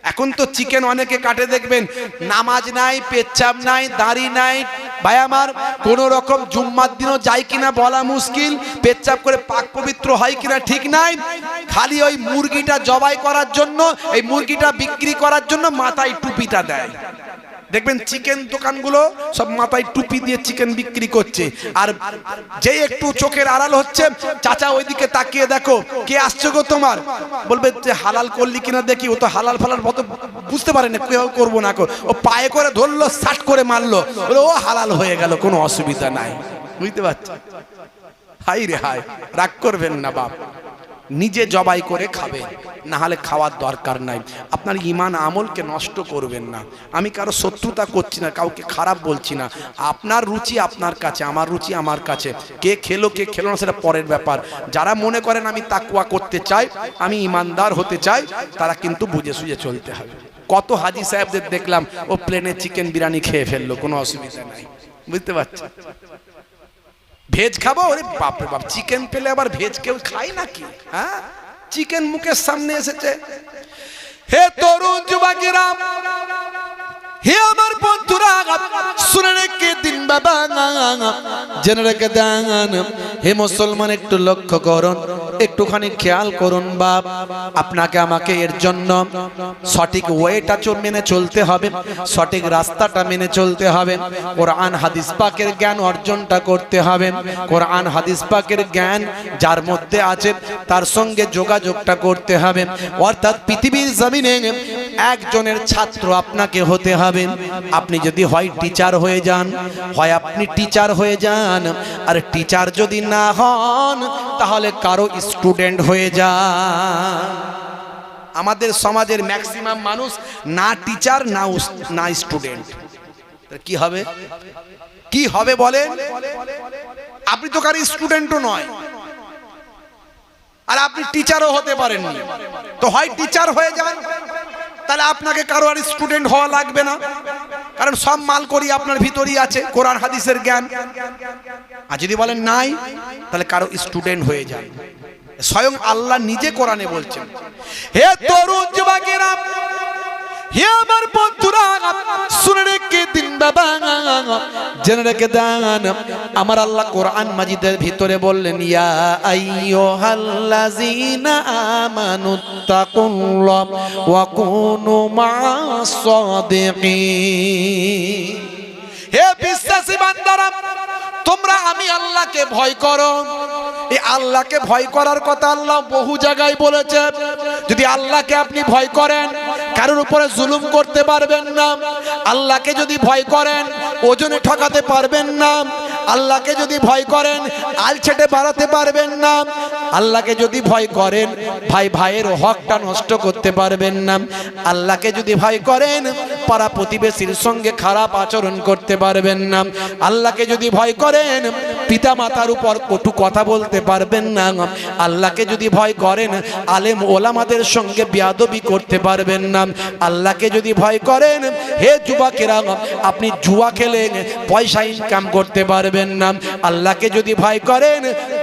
এখন তো চিকেন অনেকে কাটে, দেখবেন নামাজ নাই, পেচ্ছাপ নাই, দাড়ি নাই। ভাই আমার, কোন রকম জুম্মার দিনও যায় কিনা বলা মুশকিল, পেচ্ছাপ করে পাক পবিত্র হয় কিনা ঠিক নাই। খালি ওই মুরগিটা জবাই করার জন্য, এই মুরগিটা বিক্রি করার জন্য মাথায় টুপিটা দেয়। দেখবেন চিকেন দোকানগুলো সব মাথায় টুপি দিয়ে চিকেন বিক্রি করছে। আর যে একটু চোখের আড়াল হচ্ছে, চাচা ওইদিকে তাকিয়ে দেখো কে আসছে গো তোমার, বলবে যে হালাল করলি কিনা দেখি। ও তো হালাল ফালাল মতো বুঝতে পারে না, কেউ করবো না, ও পায়ে করে ধরলো, শাট করে মারলো, বলে ও হালাল হয়ে গেল, কোনো অসুবিধা নাই। বুঝতে পারছি? হাই রে হাই, রাগ করবেন না বাপ, নিজে জবাই করে খাবেন, না হলে খাওয়ার দরকার নাই। আপনার ঈমান আমলকে নষ্ট করবেন না। আমি কারো শত্রুতা করছি না, কাউকে খারাপ বলছি না। আপনার রুচি আপনার কাছে, আমার রুচি আমার কাছে। কে খেলো কে খেলো না সেটা পরের ব্যাপার। যারা মনে করেন আমি তাকওয়া করতে চাই, আমি ঈমানদার হতে চাই, তারা কিন্তু বুঝে সুঝে চলতে হবে। কত হাজি সাহেবদের দেখলাম ও প্লেনে চিকেন বিরিয়ানি খেয়ে ফেললো, কোনো অসুবিধা নাই। বুঝতে পারছি? ভেজ খাবো, ওরে বাপরে বাপ, চিকেন পেলে আবার ভেজ কেউ খায় নাকি? হ্যাঁ, চিকেন মুখের সামনে এসেছে। হে তরুণ যুবকেরা, হে আমার বন্ধুরা, শুনে রেখে দিন বাবা, জেনে রেখে দেন। হে মুসলমান, একটু লক্ষ্য করুন, একটুখানি খেয়াল করুন বাপ, আপনাকে আমাকে এর জন্য সঠিক ওয়েটা মেনে চলতে হবে, সঠিক রাস্তাটা মেনে চলতে হবে। কোরআন হাদিস পাকের জ্ঞান অর্জনটা করতে হবে। কোরআন হাদিস পাকের জ্ঞান যার মধ্যে আছে তার সঙ্গে যোগাযোগটা করতে হবে। অর্থাৎ পৃথিবীর জমিনে একজনের ছাত্র আপনাকে হতে হবে। আপনি যদি হয় টিচার হয়ে যান, হয় আপনি টিচার হয়ে যান, আর টিচার যদি না হন তাহলে কারো স্টুডেন্ট হয়ে যান। আমাদের সমাজের ম্যাক্সিমাম মানুষ না টিচার না স্টুডেন্ট। কি হবে? কি হবে বলেন? আপনি তো কারো স্টুডেন্টও নয়, আর আপনি টিচারও হতে পারেননি, তো হয় টিচার হয়ে যান, তাহলে আপনাকে কারো আর স্টুডেন্ট হওয়া লাগবে না, কারণ সব মাল করি আপনার ভিতরই আছে, কোরআন হাদিসের জ্ঞান। আর যদি বলেন নাই, তাহলে কারো স্টুডেন্ট হয়ে যান। স্বয়ং আল্লাহ নিজে কোরআনে বলছেন, হে তরুণ যুবকেরা, হে আমার বন্ধুরা, শুনে রেখে দিন বাবা, জেনে রেখে দেন, আমার আল্লাহ কোরআন মাজিদের ভিতরে বললেন, ইয়া আইয়ুহাল্লাযীনা আমানুত্তাকুল্লাহ ওয়া কুনু মা'আস সাদিকিন। হে বিশ্বাসী বান্দারা, তোমরা আমি আল্লাহকে ভয় করো। এই আল্লাহকে ভয় করার কথা আল্লাহ বহু জায়গায় বলেছে। যদি আল্লাহকে আপনি ভয় করেন, কারোর উপরে জুলুম করতে পারবেন না। আল্লাহকে যদি ভয় করেন, ওজনে ঠকাতে পারবেন না। আল্লাহকে যদি ভয় করেন, আল ছেটে বাড়াতে পারবেন না। আল্লাহকে যদি ভয় করেন, ভাই ভাইয়ের হকটা নষ্ট করতে পারবেন না। আল্লাহকে যদি ভয় করেন, পাড়া প্রতিবেশীর সঙ্গে খারাপ আচরণ করতে পারবেন না। আল্লাহকে যদি ভয় করেন, পিতা মাতার উপর কটু কথা বলতে পারবেন না। আল্লাহকে যদি ভয় করেন, আলেম ওলামাদের সঙ্গে বেয়াদবি করতে পারবেন না। আল্লাহকে যদি ভয় করেন, হে যুবকেরা, আপনি জুয়া খেলে পয়সা ইনকাম করতে পারবেন না। আল্লাহকে যদি ভয় করেন,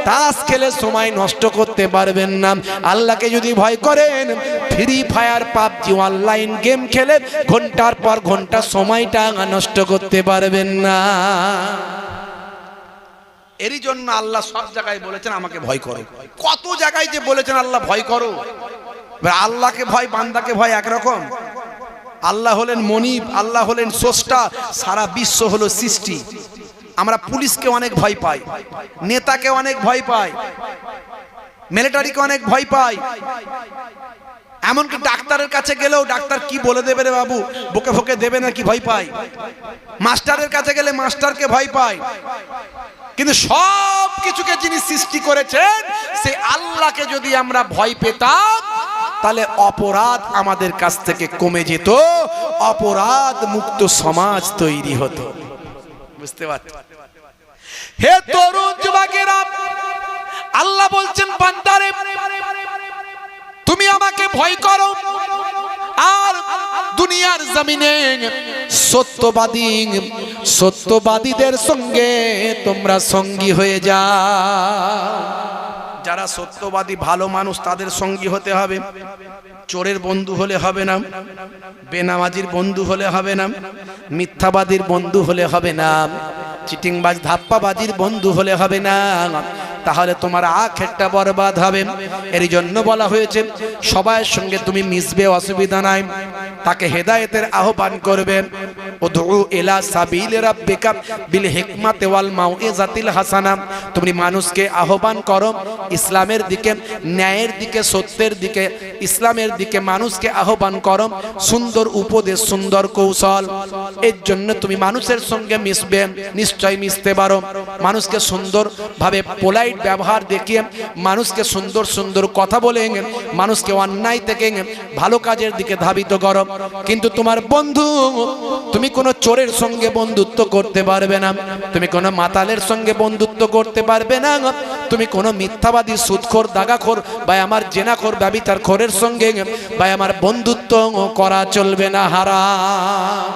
তাস খেলে সময় নষ্ট করতে পারবেন না। আল্লাহকে যদি ভয় করেন, free fire PUBG online game খেলে ঘন্টার পর ঘন্টা সময়টা নষ্ট করতে পারবেন না। এরই জন্য আল্লাহ সব জায়গায় বলেছেন আমাকে ভয় করো। কত জায়গায় যে বলেছেন আল্লাহ ভয় করো। আল্লাহকে ভয় বান্দাকে ভয় একরকম। আল্লাহ হলেন মনিব, আল্লাহ হলেন স্রষ্টা, সারা বিশ্ব হলো সৃষ্টি। আমরা পুলিশকে অনেক ভয় পাই, নেতাকে অনেক ভয় পাই, মিলিটারিকে অনেক ভয় পাই, এমনকি ডাক্তারের কাছে গেলেও ডাক্তার কি বলে দেবে রে বাবু, বকে ফকে দেবে নাকি ভয় পাই। মাস্টারের কাছে গেলে মাস্টারকে ভয় পাই। কিন্তু সব কিছুকে যিনি সৃষ্টি করেছেন সেই আল্লাহকে যদি আমরা ভয় পেতাম, তাহলে অপরাধ আমাদের কাছ থেকে কমে যেত, অপরাধ মুক্ত সমাজ তৈরি হতো। বুঝতে পারছেন? হে তরুণ যুবকেরা, আল্লাহ বলছেন বান্দারে তুমি আমাকে ভয় করো, আর দুনিয়ার জমিনে সত্যবাদীদের সঙ্গে তোমরা সঙ্গী হয়ে যাও। যারা সত্যবাদী ভালো মানুষ তাদের সঙ্গী হতে হবে। চোরের বন্ধু হলে হবে না, বেনামাজির বন্ধু হলে হবে না, মিথ্যাবাদীর বন্ধু হলে হবে না, চিটিংবাজ ধাপ্পাবাজির বন্ধু হলে হবে না, তাহলে তোমার আখেরটা বরবাদ হবে। এর জন্য বলা হয়েছে সবার সঙ্গে তুমি মিশবে, অসুবিধা নাই, তাকে হেদায়েতের আহ্বান করবে। উদউ ইলা সাবিল রাব্বিকা বিল হিকমাতি ওয়াল মাউইজাতিল হাসানা। তুমি মানুষকে আহ্বান করো ইসলামের দিকে, ন্যায়ের দিকে, সত্যের দিকে, ইসলামের দিকে মানুষকে আহ্বান করো। সুন্দর উপদেশ, সুন্দর কৌশল। এর জন্য তুমি মানুষের সঙ্গে মিশবে, নিশ্চয় মিশতে পারো। মানুষকে সুন্দর ভাবে পোলাইট ব্যবহার দেখিয়ে, মানুষকে সুন্দর সুন্দর কথা বলে, মানুষকে অন্যায় থেকে ভালো কাজের দিকে ধাবিত করো। কিন্তু তোমার বন্ধু, তুমি কোনো চোরের সঙ্গে বন্ধুত্ব করতে পারবে না, তুমি কোনো মাতালের সঙ্গে বন্ধুত্ব করতে পারবে না, তুমি কোনো মিথ্যাবাদী, সুদখোর, দাগাখোর বা আমার জেনাখোর, ব্যভিচারখোরের সঙ্গে বা আমার বন্ধুত্ব করা চলবে না, হারাম।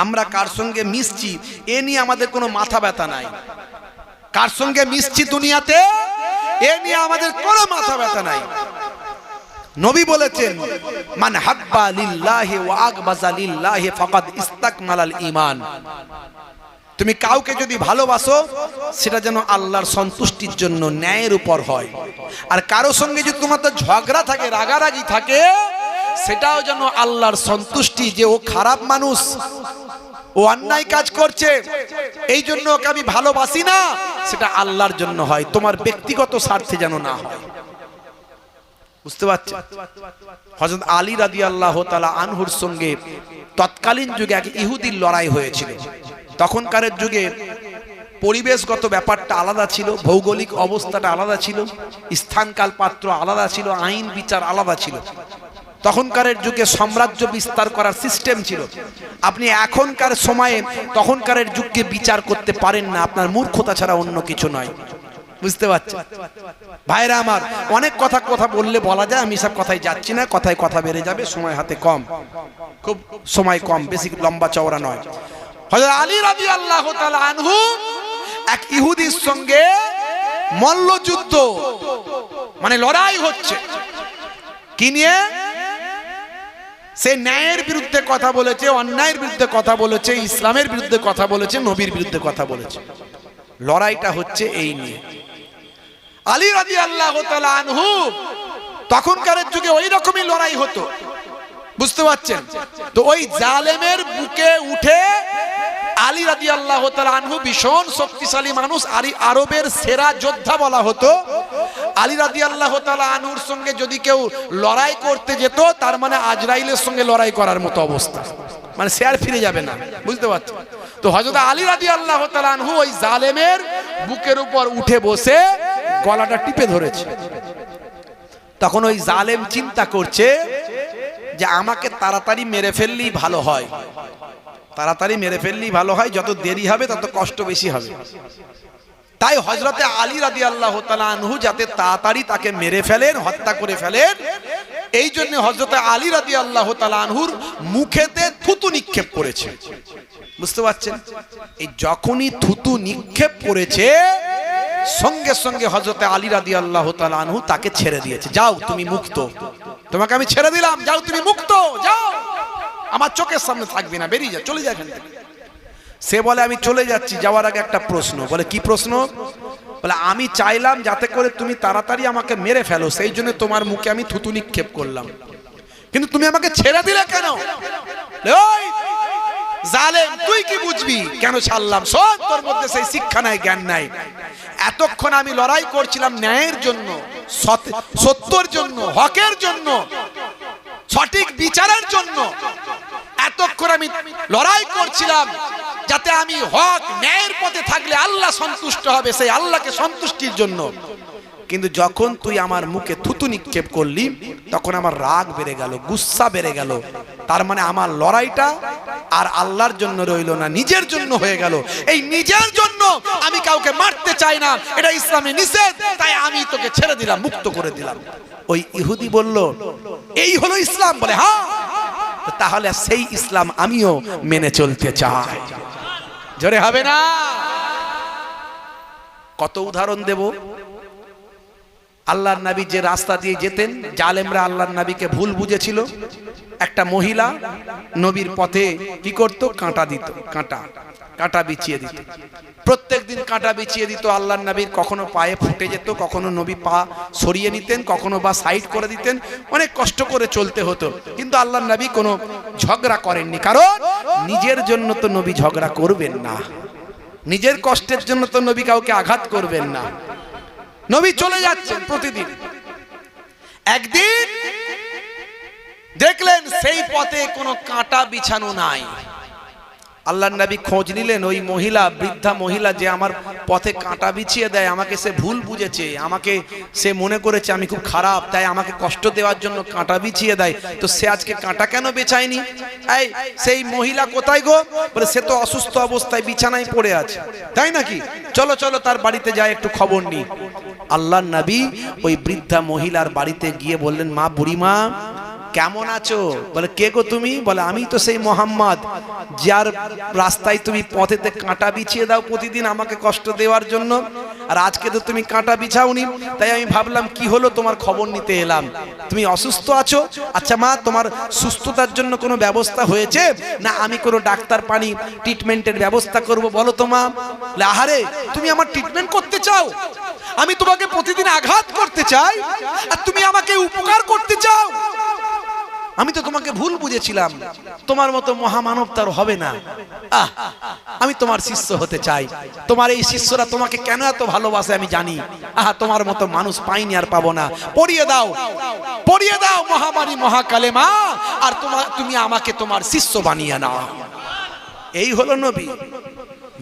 আমরা কার সঙ্গে মিশছি এ নিয়ে আমাদের কোনো মাথা ব্যথা নাই। কার সঙ্গে মিশছি দুনিয়াতে এ নিয়ে আমাদের কোনো মাথা ব্যথা নাই। নবী বলেছেন, মান হাব্বা লিল্লাহি ওয়া আগবাযা লিল্লাহি ফাকাদ ইস্তাকমালাল ঈমান। তুমি কাউকে যদি ভালোবাসো, সেটা যেন আল্লাহর সন্তুষ্টির জন্য, ন্যায়ের উপর হয়। আর কারো সঙ্গে যদি তোমার তো ঝগড়া থাকে, রাগারাগি থাকে, সেটাও যেন আল্লাহর সন্তুষ্টি, যে ও খারাপ মানুষ, ও অন্যায় কাজ করছে, এই জন্য ওকে আমি ভালোবাসি না, সেটা আল্লাহর জন্য হয়, তোমার ব্যক্তিগত স্বার্থে যেন না হয়। বুঝতে পারছেন? হযরত আলী রাদিয়াল্লাহু তাআলা আনহুর সঙ্গে তৎকালীন যুগে এক ইহুদির লড়াই হয়েছিল। তখনকার যুগে পরিবেশগত ব্যাপারটা আলাদা ছিল, ভৌগোলিক অবস্থাটা আলাদা ছিল, স্থানকাল পাত্র আলাদা ছিল, আইন বিচার আলাদা ছিল। তখনকার যুগে সাম্রাজ্য বিস্তার করার সিস্টেম ছিল। আপনি এখনকার সময়ে তখনকার যুগকে বিচার করতে পারেন না, আপনার মূর্খতা ছাড়া অন্য কিছু নয়। বুঝতে পারছেন ভাইরা আমার? অনেক কথা বললে বলা যায়, আমি সব কথাই যাচ্ছি না, কথায় কথা বেড়ে যাবে, সময় হাতে কম, খুব সময় কম, বেশি লম্বা চওড়া নয়। হযরত আলী রাদিয়াল্লাহু তাআলা আনহু এক ইহুদির সঙ্গে মল্লযুদ্ধ, মানে লড়াই হচ্ছে কি নিয়ে? সে ন্যায়ের বিরুদ্ধে কথা বলেছে, অন্যায়ের বিরুদ্ধে কথা বলেছে, ইসলামের বিরুদ্ধে কথা বলেছে, নবীর বিরুদ্ধে কথা বলেছে। লড়াইটা হচ্ছে এই নিয়ে। আলী রাদিয়াল্লাহু তাআলা আনহু তখনকার যুগে ওই রকমই লড়াই হতো, বুঝতে পারছেন তো? ওই জালেমের বুকে উঠে আলী রাদিয়াল্লাহু তাআলা আনহু ভীষণ শক্তিশালী মানুষ, আরবের সেরা যোদ্ধা বলা হতো। আলী রাদিয়াল্লাহু তাআলা আনহুর সঙ্গে যদি কেউ লড়াই করতে যেত, তার মানে আজরাইলের সঙ্গে লড়াই করার মতো অবস্থা, মানে সে আর ফিরে যাবে না, বুঝতে পারছেন তো? হযরত আলী রাদিয়াল্লাহু তাআলা আনহু ওই জালেমের বুকের উপর উঠে বসে গলাটা টিপে ধরেছে। তখন ওই জালেম চিন্তা করছে যে আমাকে তাড়াতাড়ি মেরে ফেললেই ভালো হয়, তাড়াতাড়ি মেরে ফেললেই ভালো হয়, যত দেরি হবে তত কষ্ট বেশি হবে। তাই হযরতে আলী রাদিয়াল্লাহু তাআলা আনহু যাতে তাড়াতাড়ি তাকে মেরে ফেলেন, হত্যা করে ফেলেন, এই জন্য হযরতে আলী রাদিয়াল্লাহু তাআলা আনহুর মুখেতে থুতু নিক্ষেপ করেছে, বুঝতে পারছেন? এই যখনই থুতু নিক্ষেপ করেছে, সঙ্গে সঙ্গে হযরতে আলী রাদিয়াল্লাহু তাআলা আনহু তাকে ছেড়ে দিয়েছে। যাও তুমি মুক্ত, তোমাকে আমি ছেড়ে দিলাম, যাও তুমি মুক্ত, যাও, আমার চোখের সামনে থাকবে না, বেরিয়ে যা, চলে যা এখান থেকে। সে বলে আমি চলে যাচ্ছি, যাওয়ার আগে একটা প্রশ্ন। বলে কি প্রশ্ন? বলে আমি চাইলাম যাতে করে তুমি তাড়াতাড়ি আমাকে মেরে ফেলো, সেই জন্য তোমার মুখে আমি থুতু নিক্ষেপ করলাম, কিন্তু তুমি আমাকে ছেড়ে দিলে কেন? ওই জালেম, তুই কি বুঝবি কেন ছাড়লাম? শোন, তোর মধ্যে সেই শিক্ষা নাই, জ্ঞান নাই। এতক্ষণ আমি লড়াই করছিলাম ন্যায়ের জন্য, সত্যের জন্য, হকের জন্য, সঠিক বিচারের জন্য। এতক্ষণ আমি লড়াই করছিলাম যাতে আমি হক ন্যায়ের পথে থাকলে আল্লাহ সন্তুষ্ট হবে, সেই আল্লাহকে সন্তুষ্টির জন্য। কিন্তু যখন তুই আমার মুখে থুতু নিক্ষেপ করলি, তখন আমার রাগ বেড়ে গেল, গুসা বেড়ে গেল। তার মানে আমার লড়াইটা আর আল্লাহর জন্য রইল না, নিজের জন্য হয়ে গেল। এই নিজের জন্য আমি কাউকে মারতে চাই না, এটা ইসলামে নিষেধ, তাই আমি তোকে ছেড়ে দিলাম, মুক্ত করে দিলাম। ওই ইহুদি বলল এই হলো ইসলাম? বলে হ্যাঁ। তাহলে সেই ইসলাম আমিও মেনে চলতে চাই। জোরে হবে না? কত উদাহরণ দেব। আল্লাহর নবী যে রাস্তা দিয়ে যেতেন, জালেমরা আল্লাহর নবীকে ভুল বুঝেছিল। একটা মহিলা নবীর পথে কি করত? কাঁটা দিত, কাঁটা বিছিয়ে দিত। প্রত্যেকদিন কাঁটা বিছিয়ে দিত আল্লাহর নবীর। কখনো পায়ে ফুটে যেত, কখনো নবী পা সরিয়ে নিতেন, কখনো বা সাইড করে দিতেন। অনেক কষ্ট করে চলতে হতো, কিন্তু আল্লাহর নবী কোনো ঝগড়া করেননি, কারণ নিজের জন্য তো নবী ঝগড়া করবেন না, নিজের কষ্টের জন্য তো নবী কাউকে আঘাত করবেন না। নবী চলে যাচ্ছেন প্রতিদিন। একদিন দেখলেন সেই পথে কোনো কাঁটা বিছানো নাই। আল্লাহর নবী খোঁজ নিলেন, ওই মহিলা, বৃদ্ধা মহিলা যে আমার পথে কাঁটা বিছিয়ে দেয়, আমাকে সে ভুল বুঝেছে, আমাকে সে মনে করেছে আমি খুব খারাপ, তাই আমাকে কষ্ট দেওয়ার জন্য কাঁটা বিছিয়ে দেয়। তো সে আজকে কাঁটা কেন বেছায়নি? এই সেই মহিলা কোথায় গো? বলে সে তো অসুস্থ অবস্থায় বিছানায় পড়ে আছে। তাই নাকি? চলো চলো তার বাড়িতে যাই, একটু খবর নিই। আল্লাহর নবী ওই বৃদ্ধা মহিলার বাড়িতে গিয়ে বললেন, মা, বুড়িমা কেমন আছো? বলে কে গো তুমি? বলে আমি তো সেই মোহাম্মদ, যার রাস্তায় তুমি পথেতে কাঁটা বিছিয়ে দাও প্রতিদিন আমাকে কষ্ট দেওয়ার জন্য, আর আজকে তো তুমি কাঁটা বিছাওনি, তাই আমি ভাবলাম কি হলো, তোমার খবর নিতে এলাম। তুমি অসুস্থ আছো? আচ্ছা মা, তোমার সুস্থতার জন্য কোনো ব্যবস্থা হয়েছে না? আমি কোনো ডাক্তার পানি, ট্রিটমেন্টের ব্যবস্থা করব, বলো তো মা। আহারে, তুমি আমার ট্রিটমেন্ট করতে চাও? আমি তোমাকে প্রতিদিন আঘাত করতে চাই, আর তুমি আমাকে উপকার করতে চাও? আমি তো তোমাকে ভুল বুঝেছিলাম, তোমার মতো মহামানব তার হবে না। আমি তোমার শিষ্য হতে চাই। তোমার এই শিষ্যরা তোমাকে কেন এত ভালোবাসে আমি জানি। তোমার মতো মানুষ পাইনি, আর পাবো না। পড়িয়ে দাও, পড়িয়ে দাও মহামারী মহাকালেমা, আর তুমি আমাকে তোমার শিষ্য বানিয়ে নাও। এই হলো নবী।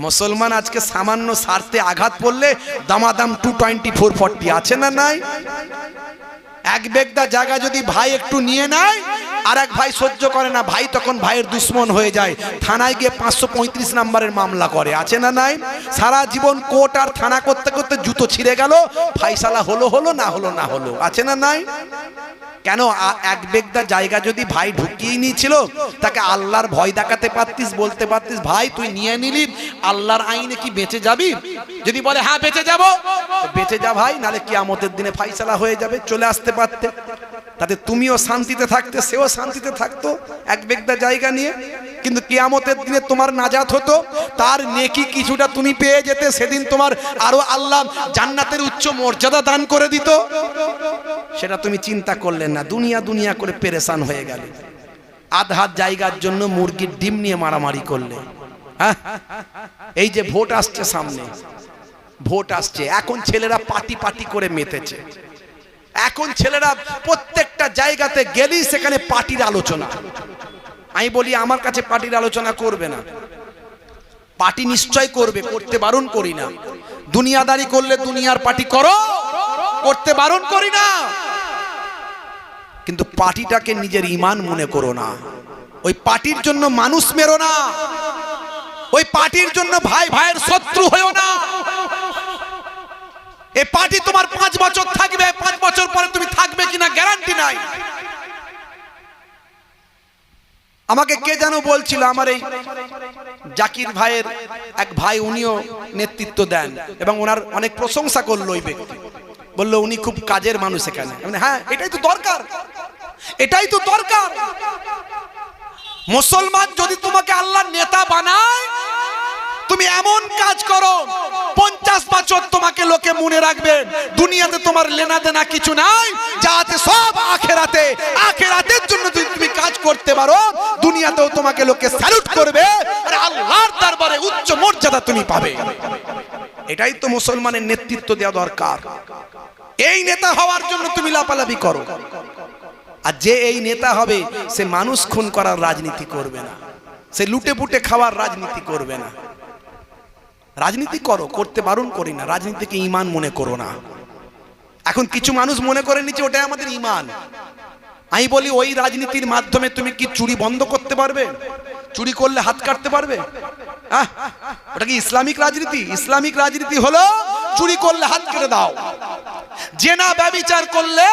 মুসলমান আজকে সামান্য স্বার্থে আঘাত পড়লে দামাদাম 224-40 আছে না নাই? এক বেগদা জায়গা যদি ভাই একটু নিয়ে নেয়, আর এক ভাই সহ্য করে না, ভাই তখন ভাইয়ের দুশ্মন হয়ে যায়, থানায় গিয়ে 535 নম্বরের মামলা করে, আছে না নাই? সারা জীবন কোর্ট আর থানা করতে করতে জুতো ছিঁড়ে গেল, ফাইসালা হলো হলো, না হলো না হলো, আছে না নাই? কেন? এক বেগদা জায়গা যদি ভাই ঢুকিয়ে নিয়েছিল, তাকে আল্লাহর ভয় দেখাতে পারতিস, বলতে পারতিস ভাই তুই নিয়ে নিলি, আল্লাহর আইনে কি বেঁচে যাবি? যদি বলে হ্যাঁ বেঁচে যাব, বেঁচে যা ভাই, নালে কিয়ামতের দিনে ফাইসালা হয়ে যাবে, চলে আসতে পারতে, তাতে তুমিও শান্তিতে থাকতে, সেও শান্তিতে থাকতো এক বেগদা জায়গা নিয়ে। কিন্তু কিয়ামতের দিনে তোমার নাজাত হতো, তার নেকি কিছুটা তুমি পেয়ে যেতে, সেদিন তোমার আরো আল্লাহ জান্নাতের উচ্চ মর্যাদা দান করে দিত। সেটা তুমি চিন্তা করলেন না, দুনিয়া দুনিয়া করে পেরেশান হয়ে গেল, আধহাত জায়গার জন্য মুরগির ডিম নিয়ে মারামারি করলে। হ্যাঁ, এই যে ভোট আসছে সামনে, ভোট আসছে, এখন ছেলেরা পার্টি পার্টি করে মেতেছে, এখন ছেলেরা প্রত্যেকটা জায়গাতে গেলেই সেখানে পার্টির আলোচনা। আমি বলি আমার কাছে পার্টির আলোচনা করবে না, পার্টি নিশ্চয় করবে, করতে বারণ করি না, দুনিয়াদারি করলে দুনিয়ার পার্টি করো, করতে বারণ করি না, কিন্তু পার্টিটাকে নিজের ঈমান মনে করো না, ওই পার্টির জন্য মানুষ মেরো না, ওই পার্টির জন্য ভাই ভাইয়ের শত্রু হয়েও না। এই পার্টি তোমার 5 বছর থাকবে, 5 বছর পরে তুমি থাকবে কিনা গ্যারান্টি নাই। আমাকে কে যেন বলছিল, আমার এই জাকির ভাইয়ের এক ভাই, উনিও নেতৃত্ব দেন এবং ওনার অনেক প্রশংসা করলো ওই ব্যক্তি, বললো উনি খুব কাজের মানুষ এখানে। হ্যাঁ, এটাই তো দরকার, এটাই তো দরকার। মুসলমান যদি তোমাকে আল্লাহর নেতা বানায়, তুমি এমন কাজ করো 50 বছর তোমাকে লোকে মনে রাখবে, দুনিয়াতে তোমার লেনা দেনা কিছু নাই, যা আছে সব আখেরাতে, আখেরাতের জন্য তুমি কাজ করতে পারো, দুনিয়াতেও তোমাকে লোকে স্যালুট করবে, আর আল্লাহর দরবারে উচ্চ মর্যাদা তুমি পাবে। এটাই তো মুসলমানের নেতৃত্ব দেওয়া দরকার। এই নেতা হওয়ার জন্য তুমি লাপালাপি করো, আর যে এই নেতা হবে সে মানুষ খুন করার রাজনীতি করবে না, সে লুটে পুটে খাওয়ার রাজনীতি করবে না। রাজনীতি করো, করতে বারণ করি না, রাজনীতিকে ঈমান মনে করো না। এখন কিছু মানুষ মনে করে নিচ্ছে ওটাই আমাদের ঈমান। আমি বলি ওই রাজনীতির মাধ্যমে তুমি কি চুরি বন্ধ করতে পারবে? চুরি করলে হাত কাটতে পারবে? ওটা কি ইসলামিক রাজনীতি? ইসলামিক রাজনীতি হলো চুরি করলে হাত কেটে দাও, জেনা ব্যভিচার করলে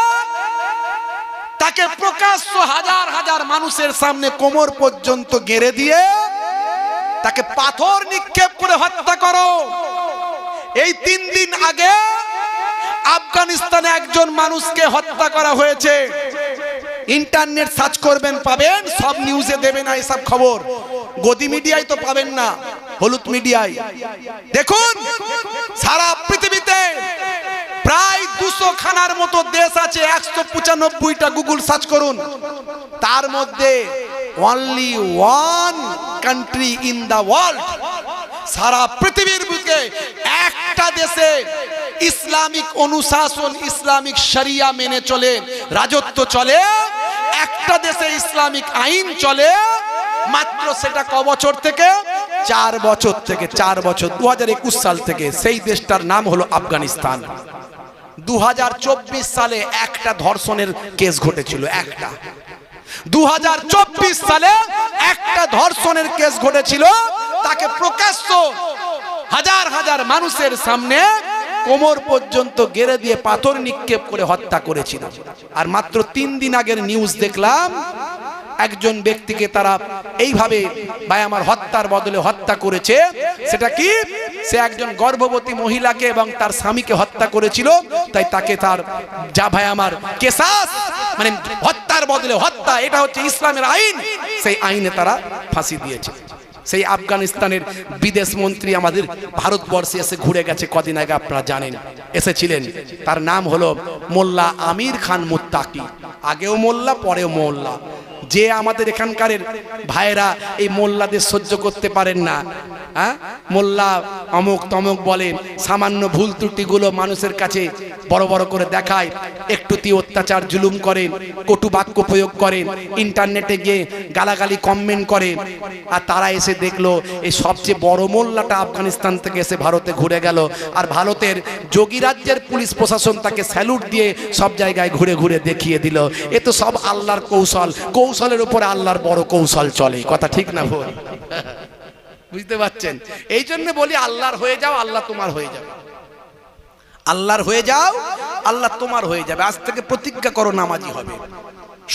তাকে প্রকাশ্য হাজার হাজার মানুষের সামনে কোমর পর্যন্ত গেড়ে দিয়ে তাকে পাথর নিক্ষেপ করে হত্যা করো। এই 3 দিন আগে আফগানিস্তানে একজন মানুষকে হত্যা করা হয়েছে, ইন্টারনেট সার্চ করবেন পাবেন, সব নিউজে দেবে না এসব খবর, গদি মিডিয়ায় তো পাবেন না, হলুদ মিডিয়ায় দেখুন। সারা পৃথিবীতে প্রায় 200 খানার মতো দেশ আছে, 195টা গুগল সার্চ করুন, তার মধ্যে only one country in the world, সারা পৃথিবীর বুকে একটা দেশে ইসলামিক অনুশাসন, ইসলামিক শরিয়া মেনে চলে, রাজত্ব চলে, একটা দেশে ইসলামিক আইন চলে, মাত্র সেটা ক বছর থেকে? 4 বছর থেকে, 4 বছর 2021 সাল থেকে। সেই দেশটার নাম হলো আফগানিস্তান। 2024 সালে একটা ধর্ষণের কেস ঘটেছিল, একটা। 2024 সালে একটা ধর্ষণের কেস ঘটেছিল, তাকে প্রকাশ্য হাজার হাজার মানুষের সামনে কোমর পর্যন্ত গেড়ে দিয়ে পাথর নিক্ষেপ করে হত্যা করেছিল। আর মাত্র 3 দিন আগের নিউজ দেখলাম, একজন ব্যক্তিকে তারা এইভাবে ভাই আমার হত্যার বদলে হত্যা করেছে। সেটা কি? সে একজন গর্ভবতী মহিলাকে এবং তার স্বামীকে হত্যা করেছিল, তাই তাকে তার যা ভাই আমার কেসাস, মানে হত্যার বদলে হত্যা, এটা হচ্ছে ইসলামের আইন, সেই আইনে তারা ফাঁসি দিয়েছে। সেই আফগানিস্তানের বিদেশ মন্ত্রী আমাদের ভারতবর্ষে এসে ঘুরে গেছে কদিন আগে, আপনারা জানেন, এসেছিলেন। তার নাম হলো মোল্লা আমির খান মুত্তাকি, আগেও মোল্লা পরেও মোল্লা। যে আমাদের এখানকার ভাইয়েরা এই মোল্লাদের সহ্য করতে পারেন না, হ্যাঁ, মোল্লা অমুক তমুক বলেন, সামান্য ভুল ত্রুটিগুলো মানুষের কাছে বড় বড় করে দেখায়, একটুতি অত্যাচার জুলুম করেন, কটু বাক্য প্রয়োগ করেন, ইন্টারনেটে গিয়ে গালাগালি কমেন্ট করেন। আর তারা এসে দেখলো এই সবচেয়ে বড় মোল্লাটা আফগানিস্তান থেকে এসে ভারতে ঘুরে গেল, আর ভারতের যোগী রাজ্যের পুলিশ প্রশাসন তাকে স্যালুট দিয়ে সব জায়গায় ঘুরে ঘুরে দেখিয়ে দিল। এ তো সব আল্লাহর কৌশল, কৌশলের উপরে আল্লাহর বড় কৌশল চলে। কথা ঠিক না ভুল? বুঝতে পারছেন? এই জন্য বলি আল্লাহর হয়ে যাও, আল্লাহ তোমার হয়ে যাবে। আল্লাহর হয়ে যাও, আল্লাহ তোমার হয়ে যাবে। আজ থেকে প্রতিজ্ঞা করো নামাজি হবে।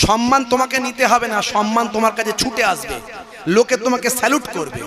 সম্মান তোমাকে নিতে হবে না, সম্মান তোমার কাছে ছুটে আসবে, লোকে তোমাকে স্যালুট করবে।